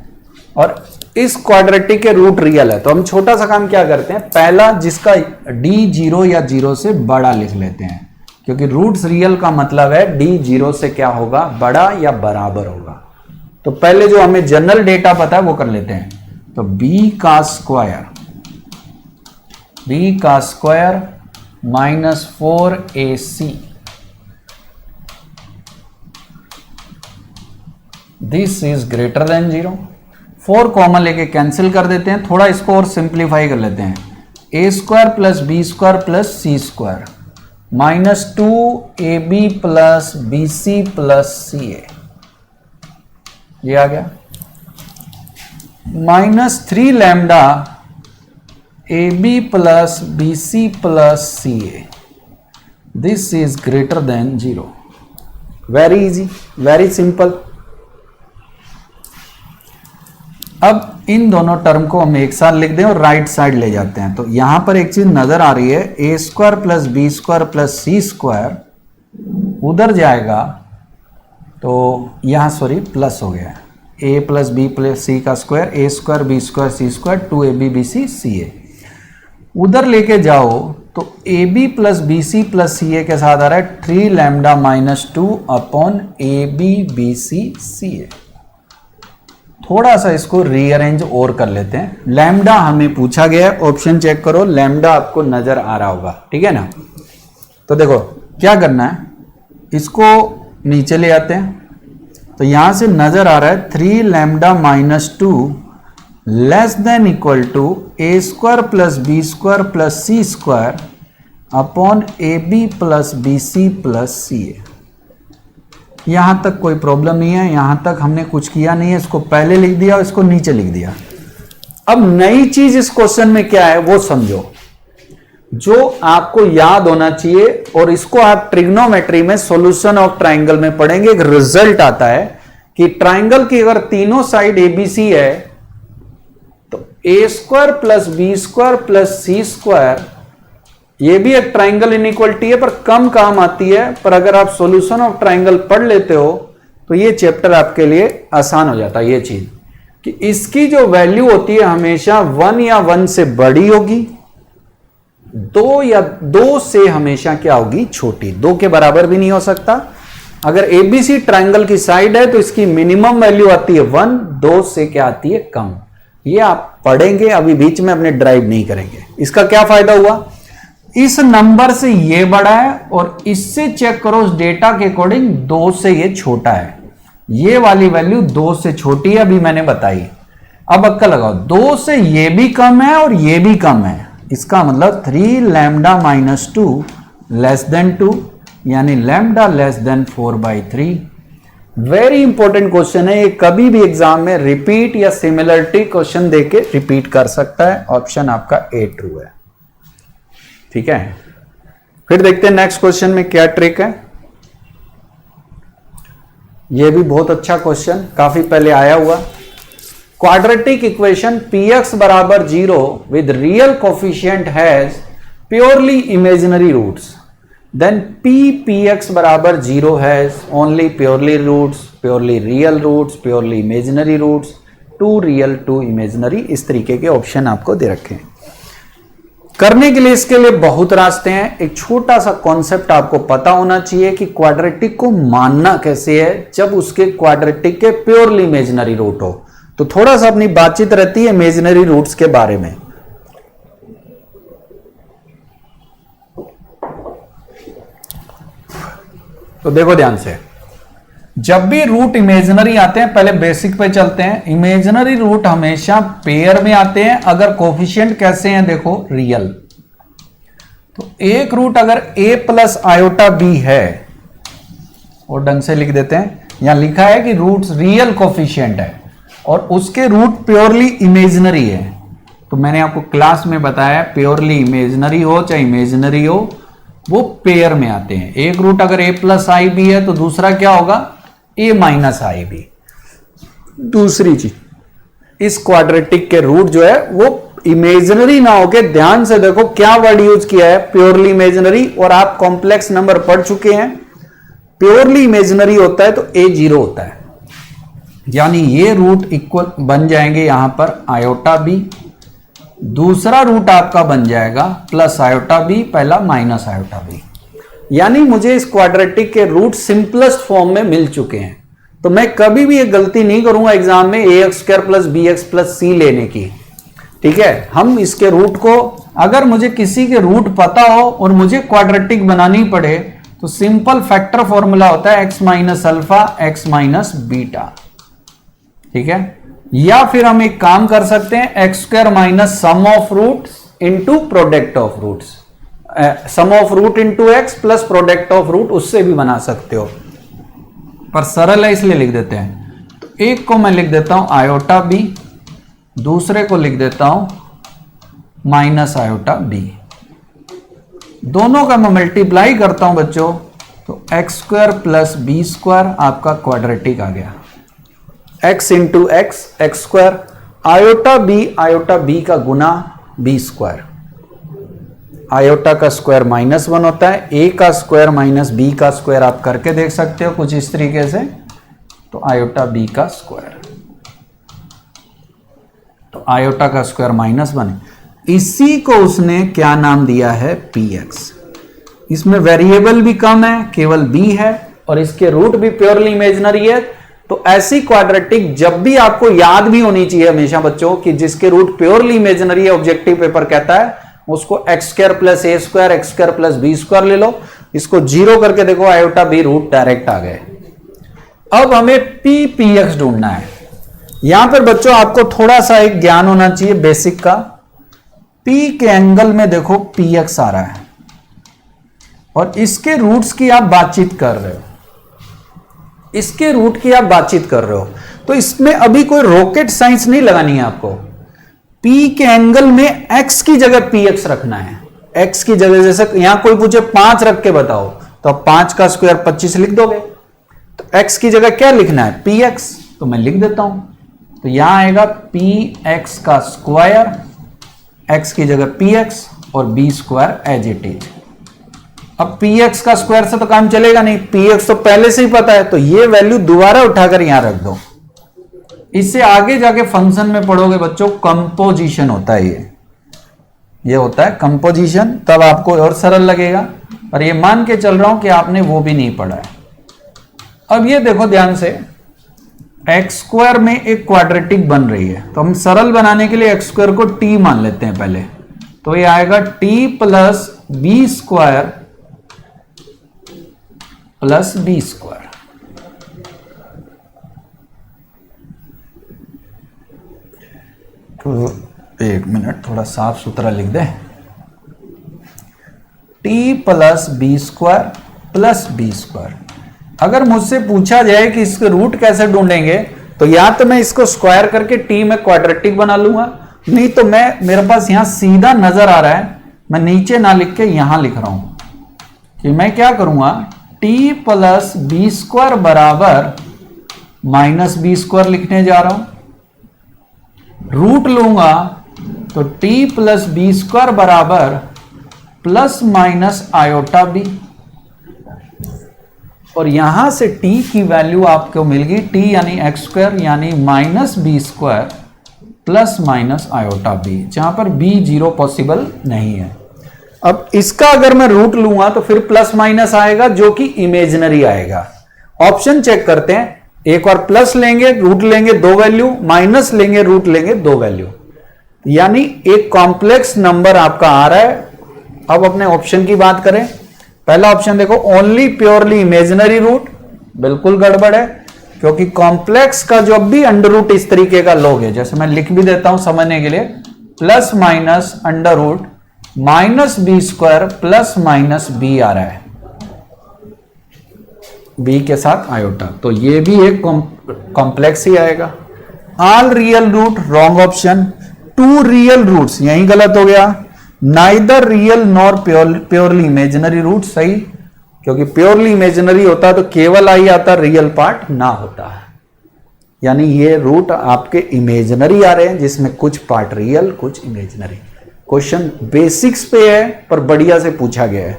और इस क्वाड्रेटिक के रूट रियल है, तो हम छोटा सा काम क्या करते हैं, पहला जिसका d 0 या 0 से बड़ा लिख लेते हैं, क्योंकि रूट्स रियल का मतलब है d 0 से क्या होगा, बड़ा या बराबर होगा। तो पहले जो हमें जनरल डेटा पता है वो कर लेते हैं। तो b का square -4ac, this is greater than 0। 4 common लेके कैंसिल कर देते हैं, थोड़ा इसको और सिंप्लीफाई कर लेते हैं। A square plus B square plus C square -2ab plus B C plus C A, ये आ गया। -3 lambda A B plus B C plus C A, this is greater than 0। Very easy, very simple. अब इन दोनों term को हम एक साथ लिख दें और राइट साइड ले जाते हैं, तो यहां पर एक चीज नजर आ रही है, A square plus B square plus C square उधर जाएगा तो यहां सॉरी प्लस हो गया, A plus B plus C का square, A square B square C square 2ab B C C A, उधर लेके जाओ तो A B plus B C plus C A के साथ आ रहा है 3 lambda -2 upon A B B C C A. थोड़ा सा इसको रीअरेंज और कर लेते हैं। लैम्डा हमें पूछा गया है, ऑप्शन चेक करो, लैम्डा आपको नजर आ रहा होगा, ठीक है ना। तो देखो क्या करना है, इसको नीचे ले आते हैं, तो यहां से नजर आ रहा है 3 lambda -2 less than equal to A square plus B square plus C square upon A B plus B C plus C A. यहां तक कोई प्रॉब्लम नहीं है, यहां तक हमने कुछ किया नहीं है, इसको पहले लिख दिया और इसको नीचे लिख दिया। अब नई चीज इस क्वेश्चन में क्या है वो समझो, जो आपको याद होना चाहिए, और इसको आप ट्रिग्नोमेट्री में सॉल्यूशन ऑफ ट्राइंगल में पढ़ेंगे। एक रिजल्ट आता है कि ट्राइंगल की अगर तीनों साइड एबीसी है तो A square plus B square plus C square, ये भी एक ट्राइंगल इनइक्वलिटी है पर कम काम आती है, पर अगर आप सॉल्यूशन ऑफ ट्राइंगल पढ़ लेते हो तो ये चैप्टर आपके लिए आसान हो जाता है। ये चीज कि इसकी जो वैल्यू होती है हमेशा 1 या 1 से बड़ी होगी, 2 या 2 से हमेशा क्या होगी, छोटी, 2 के बराबर भी नहीं हो सकता। अगर एबीसी ट्राइंगल की साइड है तो इसकी मिनिमम वैल्यू आती है 1, 2 से क्या आती है, कम। ये आप पढ़ेंगे, अभी बीच में अपने ड्राइव नहीं करेंगे। इसका क्या फायदा हुआ, इस नंबर से ये बड़ा है और इससे चेक करो उस डेटा के अकॉर्डिंग 2 से ये छोटा है, ये वाली वैल्यू 2 से छोटी है, अभी मैंने बताई। अब अक्का लगाओ, 2 से ये भी कम है और ये भी कम है, इसका मतलब 3 लैम्डा -2 लेस देन 2, यानी lambda less than 4/3। Very important question है ये, कभी भी एग्जाम में रिपीट या सिमिलरिटी क्वेश्चन देके रिपीट कर सकता है। ऑप्शन आपका ए ट्रू है, ठीक है। फिर देखते हैं नेक्स्ट क्वेश्चन में क्या ट्रिक है। यह भी बहुत अच्छा क्वेश्चन, काफी पहले आया हुआ। क्वाड्रेटिक इक्वेशन px बराबर 0 with real coefficient has purely imaginary roots, then px बराबर 0 has only purely roots, purely real roots, purely imaginary roots, 2 real 2 imaginary. इस तरीके के ऑप्शन आपको दे रखे हैं। करने के लिए इसके लिए बहुत रास्ते हैं। एक छोटा सा कॉन्सेप्ट आपको पता होना चाहिए कि क्वाड्रेटिक को मानना कैसे है जब उसके क्वाड्रेटिक के प्योरली इमेजिनरी रूट हो। तो थोड़ा सा अपनी बातचीत रहती है इमेजिनरी रूट्स के बारे में। तो देखो ध्यान से, जब भी रूट इमेजिनरी आते हैं, पहले बेसिक पे चलते हैं। इमेजिनरी रूट हमेशा पेयर में आते हैं अगर कोफिशिएंट कैसे हैं, देखो रियल। तो एक रूट अगर a प्लस आयोटा b है, और ढंग से लिख देते हैं, यहां लिखा है कि रूट्स रियल कोफिशिएंट है और उसके रूट प्योरली इमेजिनरी है। तो मैंने आपको क्लास में बताया, प्योरली इमेजिनरी हो चाहे इमेजिनरी हो, वो पेयर में आते हैं। एक रूट अगर a प्लस आई बी है तो दूसरा क्या होगा, a माइनस आई बी। दूसरी चीज, इस क्वाड्रेटिक के रूट जो है वो इमेजिनरी ना होके, ध्यान से देखो क्या वर्ड यूज किया है, प्योरली इमेजिनरी। और आप कॉम्प्लेक्स नंबर पढ़ चुके हैं, प्योरली इमेजिनरी होता है तो a 0 होता है, यानी ये रूट इक्वल बन जाएंगे यहां पर आयोटा b, दूसरा रूट आपका बन जाएगा प्लस आयोटा b, पहला माइनस आयोटा b। यानी मुझे इस क्वाड्रेटिक के रूट सिंपलेस्ट फॉर्म में मिल चुके हैं। तो मैं कभी भी ये गलती नहीं करूंगा एग्जाम में ax² plus bx plus c लेने की, ठीक है। हम इसके रूट को, अगर मुझे किसी के रूट पता हो और मुझे क्वाड्रेटिक बनानी पड़े तो सिंपल फैक्टर फॉर्मूला होता है x minus alpha x minus beta, ठीक है। या फिर हम एक काम कर सकते हैं, x² minus sum of root into product of roots, sum of root into x plus product of root, उससे भी बना सकते हो, पर सरल है इसलिए लिख देते हैं। तो एक को मैं लिख देता हूं आयोटा बी, दूसरे को लिख देता हूं माइनस आयोटा बी। दोनों का मैं मल्टीप्लाई करता हूं बच्चों, तो x square plus B square आपका क्वाड्रेटिक आ गया। X into x, x square, iota b का गुना बी स्क्वायर, आयोटा का स्क्वायर -1 होता है, ए का स्क्वायर माइनस बी का स्क्वायर आप करके देख सकते हो कुछ इस तरीके से, तो आयोटा बी का स्क्वायर, तो आयोटा का स्क्वायर -1, इसी को उसने क्या नाम दिया है, पी एक्स। इसमें वेरिएबल भी कम है, केवल बी है, और इसके रूट भी प्योरली इमेजिनरी है। तो ऐसी क्वाड्रेटिक जब भी आपको याद भी होनी चाहिए हमेशा बच्चों कि जिसके रूट प्योरली इमेजिनरी है, ऑब्जेक्टिव पेपर कहता है उसको X square plus A square, x square plus B square ले लो, इसको 0 करके देखो, आयोटा बी रूट डायरेक्ट आ गए। अब हमें पी एक्स ढूंढना है। यहां पर बच्चों आपको थोड़ा सा एक ज्ञान होना चाहिए बेसिक का। पी के एंगल में देखो पी एक्स आ रहा है और इसके रूट्स की आप बातचीत कर रहे हो, इसके रूट की आप बातचीत कर रहे हो, तो इसमें अभी कोई रॉकेट साइंस नहीं लगानी है आपको। P के एंगल में x की जगह px रखना है। x की जगह जैसे यहां कोई पूछे 5 रख के बताओ, तो आप 5 का स्क्वायर 25 लिख दोगे, तो x की जगह क्या लिखना है, px, तो मैं लिख देता हूं। तो यहां आएगा px का स्क्वायर, x की जगह px और b square as it is. अब px का स्क्वायर से तो काम चलेगा नहीं, px तो पहले से ही पता है, तो ये वैल्यू दोबारा उठाकर यहां रख दो। इससे आगे जाके फंक्शन में पढ़ोगे बच्चों, कंपोजिशन होता है ये होता है कंपोजिशन, तब आपको और सरल लगेगा। और ये मान के चल रहा हूं कि आपने वो भी नहीं पढ़ा है। अब ये देखो ध्यान से, एक्स स्क्वायर में एक क्वाड्रेटिक बन रही है, तो हम सरल बनाने के लिए एक्स स्क्वायर को टी मान लेते हैं पहले, तो ये आएगा T plus B square plus B square. तो एक मिनट थोड़ा साफ सुथरा लिख दे, T plus B square plus B square. अगर मुझसे पूछा जाए कि इसके रूट कैसे ढूंढेंगे, तो या तो मैं इसको स्क्वायर करके टी में क्वाड्रेटिक बना लूंगा, नहीं तो मेरे पास यहां सीधा नजर आ रहा है, मैं नीचे ना लिख के यहां लिख रहा हूं कि मैं क्या करूंगा, टी प्लस बी स्क्वायर बराबर माइनस बी स्क्वायर लिखने जा रहा हूं। रूट लूंगा तो t प्लस बी स्क्वायर बराबर प्लस माइनस आयोटा बी, और यहां से t की वैल्यू आपको मिल गई, t यानी एक्स स्क्वायर यानी minus B square plus minus iota b, जहां पर b 0 पॉसिबल नहीं है। अब इसका अगर मैं रूट लूंगा तो फिर प्लस माइनस आएगा जो कि इमेजिनरी आएगा। ऑप्शन चेक करते हैं, एक बार प्लस लेंगे रूट लेंगे 2 वैल्यू, माइनस लेंगे रूट लेंगे 2 वैल्यू, यानी एक कॉम्प्लेक्स नंबर आपका आ रहा है। अब अपने ऑप्शन की बात करें, पहला ऑप्शन देखो, ओनली प्योरली इमेजिनरी रूट, बिल्कुल गड़बड़ है, क्योंकि कॉम्प्लेक्स का जो भी अंडर रूट इस तरीके का लोगे, जैसे मैं लिख भी देता हूं समझने के लिए, plus minus under root minus B square plus minus B आ रहा है, बी के साथ आयोटा, तो ये भी एक कॉम्प्लेक्स ही आएगा। All real root wrong option, 2 real roots यही गलत हो गया, neither real nor purely imaginary root सही, क्योंकि प्योरली इमेजिनरी होता तो केवल आई आता, रियल पार्ट ना होता, यानी ये रूट आपके इमेजिनरी आ रहे हैं जिसमें कुछ पार्ट रियल कुछ इमेजिनरी। क्वेश्चन बेसिक्स पे है पर बढ़िया से पूछा गया है।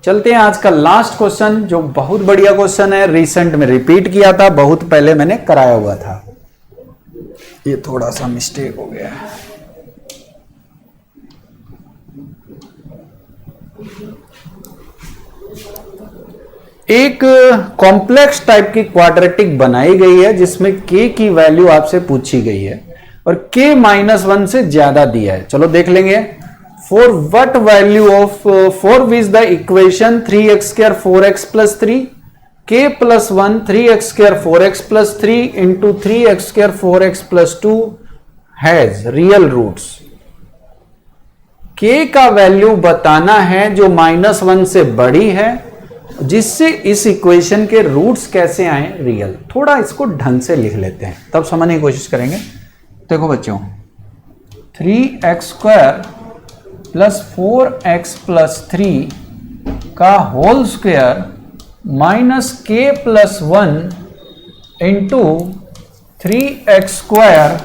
चलते हैं आज का लास्ट क्वेश्चन, जो बहुत बढ़िया क्वेश्चन है, रिसेंट में रिपीट किया था, बहुत पहले मैंने कराया हुआ था, ये थोड़ा सा मिस्टेक हो गया है। एक कॉम्प्लेक्स टाइप की क्वाड्रेटिक बनाई गई है जिसमें k की वैल्यू आपसे पूछी गई है और k -1 से ज्यादा दिया है। चलो देख लेंगे। For what value of for which the equation 3x square 4x plus 3 k plus 1 3x square 4x plus 3 into 3x square 4x plus 2 has real roots, k का वैल्यू बताना है जो -1 से बड़ी है, जिससे इस इक्वेशन के रूट्स कैसे आए रियल। थोड़ा इसको ढंग से लिख लेते हैं तब समझने की कोशिश करेंगे। देखो बच्चों, 3x² प्लस 4x प्लस 3 का whole square minus k plus 1 into 3x²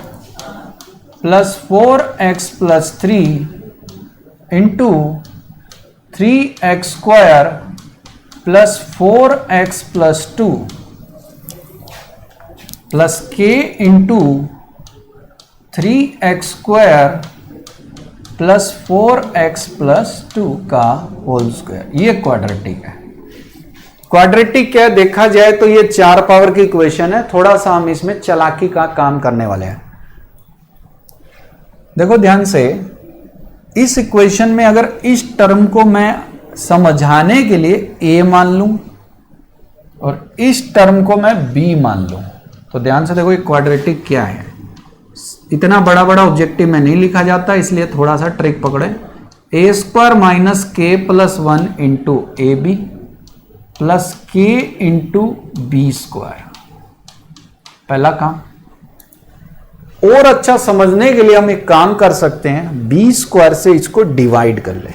plus 4x plus 3 into 3x² plus 4x plus 2 plus k into 3x² plus 4x plus 2 का होल स्क्वायर। ये क्वाड्रेटिक है। क्वाड्रेटिक क्या देखा जाए तो ये 4 पावर की इक्वेशन है। थोड़ा सा हम इसमें चालाकी का काम करने वाले हैं। देखो ध्यान से, इस इक्वेशन में अगर इस टर्म को मैं समझाने के लिए a मान लूं और इस टर्म को मैं b मान लूं, तो ध्यान से देखो ये क्वाड्रेटिक क्या है। इतना बड़ा बड़ा ऑब्जेक्टिव में नहीं लिखा जाता, इसलिए थोड़ा सा ट्रिक पकड़े। a² minus k plus 1 into a B plus k into b square. पहला काम। और अच्छा समझने के लिए हम एक काम कर सकते हैं, बी स्क्वायर से इसको डिवाइड कर ले।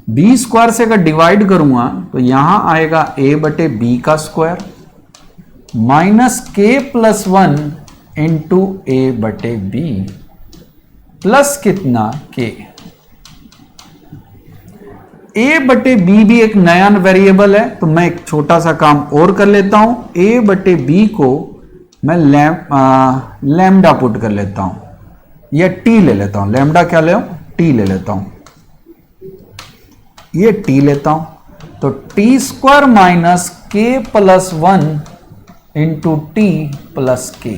बी स्क्वायर से अगर डिवाइड करूंगा तो यहां आएगा a बटे बी का square minus k plus 1 into A बटे बी प्लस कितना k। a बटे बी भी एक नया वेरिएबल है, तो मैं एक छोटा सा काम और कर लेता हूं। a बटे बी को मैं लैम्डा पुट कर लेता हूं या t ले लेता हूं। लैम्डा क्या ले t ले लेता हूं, ये t लेता हूं। तो t² minus k plus 1 into T plus k।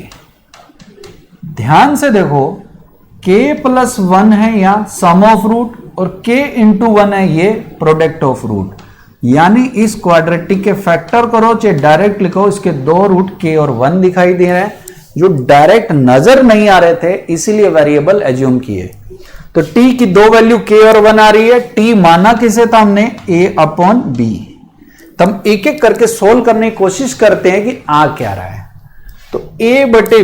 ध्यान से देखो, k प्लस 1 है यहां सम ऑफ रूट और k इंटू 1 है ये प्रोडक्ट ऑफ रूट। यानी इस क्वाड्रेटिक के फैक्टर करो चाहे डायरेक्ट लिखो, इसके 2 रूट k और 1 दिखाई दे रहे हैं जो डायरेक्ट नजर नहीं आ रहे थे, इसीलिए वेरिएबल एज्यूम किए। तो t की 2 वैल्यू k और 1 आ रही है। t माना किसे था हमने, a अपॉन b। तब एक एक करके सोल्व करने की कोशिश करते हैं कि आ क्या रहा है। तो a बटे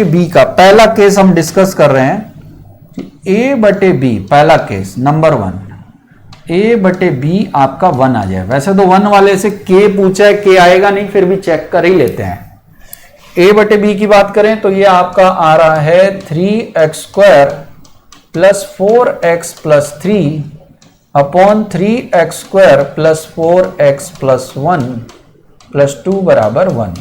b का पहला केस हम डिस्कस कर रहे हैं। a बटे b पहला केस नंबर 1, a बटे b आपका 1 आ जाए। वैसे तो 1 वाले से k पूछा है, k आएगा नहीं, फिर भी चेक कर ही लेते हैं। a बटे b की बात करें तो ये आपका आ रहा है 3x² plus 4x plus 3 upon 3x² plus 4x plus 1 plus 2 बराबर 1।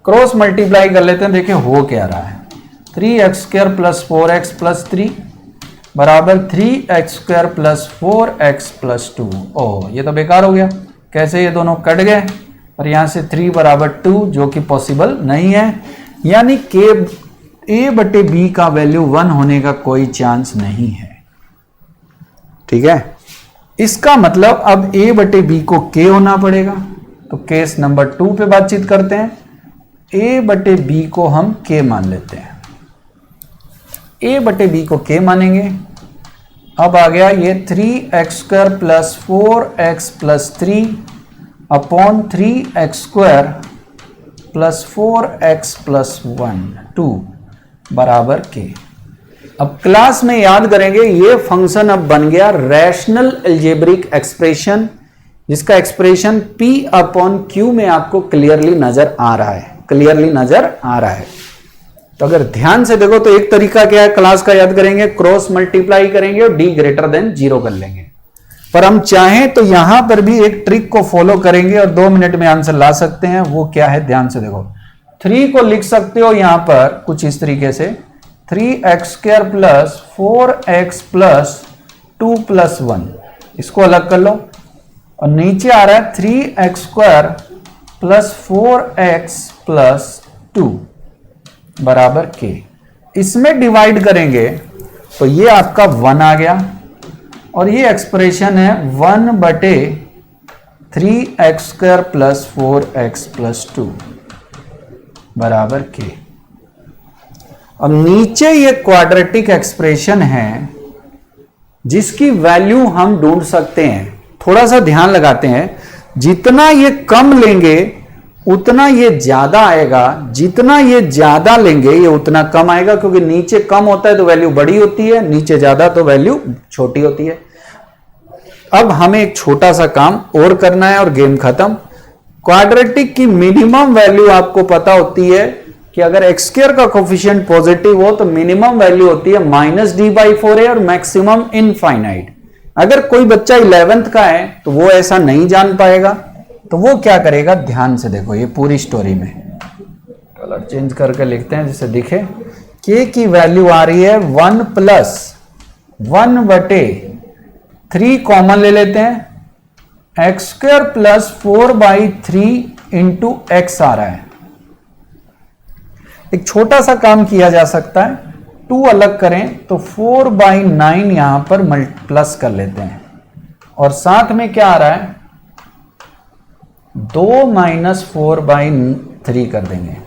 क्रॉस मल्टीप्लाई कर लेते हैं, देखिए हो क्या रहा है। 3x² प्लस 4x प्लस 3 बराबर 3x² प्लस 4x प्लस 2। ओ ये तो बेकार हो गया, कैसे ये दोनों कट गए और यहां से 3 बराबर 2 जो कि पॉसिबल नहीं है। यानी कि a बटे b का वैल्यू 1 होने का कोई चांस नहीं है। ठीक है, इसका मतलब अब a बटे b को k होना पड़ेगा। तो केस नंबर 2 पे बातचीत करते हैं। a बटे b को हम k मान लेते हैं। a बटे b को k मानेंगे। अब आ गया ये 3x² plus 4x plus 3 upon 3x² plus 4x plus 2 बराबर k। अब क्लास में याद करेंगे, ये फंक्शन अब बन गया रैशनल अलजेब्रिक एक्सप्रेशन, जिसका एक्सप्रेशन p अपॉन q में आपको क्लियरली नजर आ रहा है। तो अगर ध्यान से देखो तो एक तरीका क्या है क्लास का, याद करेंगे, क्रॉस मल्टीप्लाई करेंगे और d ग्रेटर देन 0 कर लेंगे। पर हम चाहें तो यहां पर भी एक ट्रिक को फॉलो करेंगे और 2 मिनट में आंसर ला सकते हैं। वो क्या है, ध्यान से देखो। 3 को लिख सकते हो यहां पर कुछ इस तरीके से, 3x² plus 4x plus 2 plus 1, इसको अलग कर लो। और नीचे आ रहा है 3x² प्लस 4x प्लस 2 बराबर k। इसमें डिवाइड करेंगे तो ये आपका 1 आ गया और ये एक्सप्रेशन है 1 बटे 3x² प्लस 4x प्लस 2 बराबर k। अब नीचे ये क्वाड्रेटिक एक्सप्रेशन है जिसकी वैल्यू हम ढूंढ सकते हैं। थोड़ा सा ध्यान लगाते हैं, जितना ये कम लेंगे उतना ये ज्यादा आएगा, जितना ये ज्यादा लेंगे ये उतना कम आएगा, क्योंकि नीचे कम होता है तो वैल्यू बड़ी होती है, नीचे ज्यादा तो वैल्यू छोटी होती है। अब हमें एक छोटा सा काम और करना है और गेम खत्म। क्वाड्रेटिक की मिनिमम वैल्यू आपको पता होती है कि अगर एक्स स्क्वायर का कोफिशिएंट पॉजिटिव हो तो मिनिमम वैल्यू होती है -d/4 और मैक्सिमम इनफाइनाइट। अगर कोई बच्चा 11th का है तो वो ऐसा नहीं जान पाएगा, तो वो क्या करेगा, ध्यान से देखो ये पूरी स्टोरी में। कलर चेंज करके लिखते हैं जिससे दिखे। के की वैल्यू आ रही है 1 + 1/3 कॉमन ले लेते हैं, x² + 4/3 इंटू एक्स आ रहा है। एक छोटा सा काम किया जा सकता है, 2 अलग करें तो 4/9 यहां पर प्लस कर लेते हैं, और साथ में क्या आ रहा है 2 - 4/3 कर देंगे।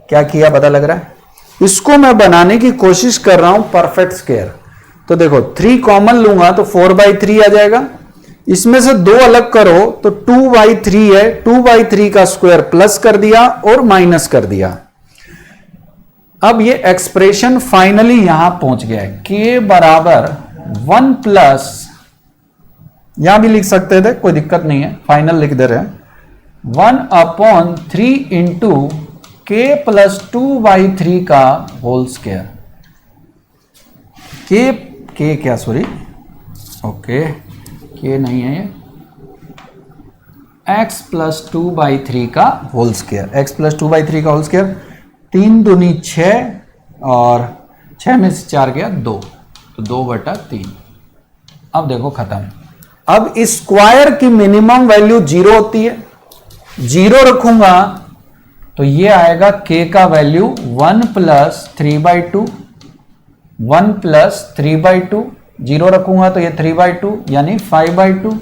क्या किया पता लग रहा है? इसको मैं बनाने की कोशिश कर रहा हूं परफेक्ट स्क्वायर। तो देखो 3 कॉमन लूंगा तो 4/3 आ जाएगा, इसमें से 2 अलग करो तो 2/3 है, 2/3 का स्क्वायर प्लस कर दिया और माइनस कर दिया। अब ये एक्सप्रेशन फाइनली यहां पहुंच गया है, k बराबर 1 प्लस, यहां भी लिख सकते थे कोई दिक्कत नहीं है, फाइनल लिख दे रहे हैं, 1/3 इंटू k + 2/3 का होल स्क्वायर। के क्या, सॉरी ओके के नहीं है ये, x + 2/3 का होल स्क्वायर, x + 2/3 का होल स्क्वायर, 3 दूनी 6 और 6 में से 4 गया 2, तो 2/3। अब देखो खत्म। अब इस स्क्वायर की मिनिमम वैल्यू 0 होती है, 0 रखूंगा तो ये आएगा k का वैल्यू 1 + 3/2, 1 + 3/2, 0 रखूंगा तो ये 3/2 यानी 5/2,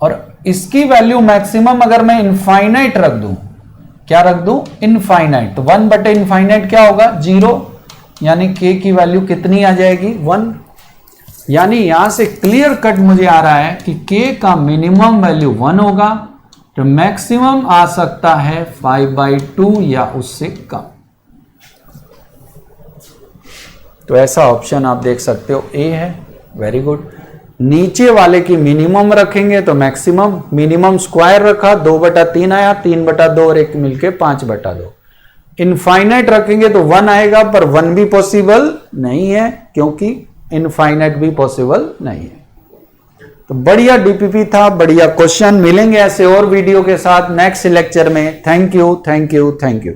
और इसकी वैल्यू मैक्सिमम अगर मैं इनफाइनाइट रख दूं, क्या रख दूं, इनफाइनाइट, तो 1/∞ क्या होगा 0, यानी k की वैल्यू कितनी आ जाएगी 1। यानी यहां से क्लियर कट मुझे आ रहा है कि k का मिनिमम वैल्यू 1 होगा, तो मैक्सिमम आ सकता है 5/2 या उससे कम। तो ऐसा ऑप्शन आप देख सकते हो ए है, वेरी गुड। नीचे वाले की मिनिमम रखेंगे तो मैक्सिमम, मिनिमम स्क्वायर रखा 2/3 आया, 3/2 और 1 मिलके 5/2। इनफाइनाइट रखेंगे तो 1 आएगा, पर 1 भी पॉसिबल नहीं है क्योंकि इनफाइनाइट भी पॉसिबल नहीं है। तो बढ़िया डीपीपी था, बढ़िया क्वेश्चन। मिलेंगे ऐसे और वीडियो के साथ नेक्स्ट लेक्चर में। Thank you, thank you, thank you.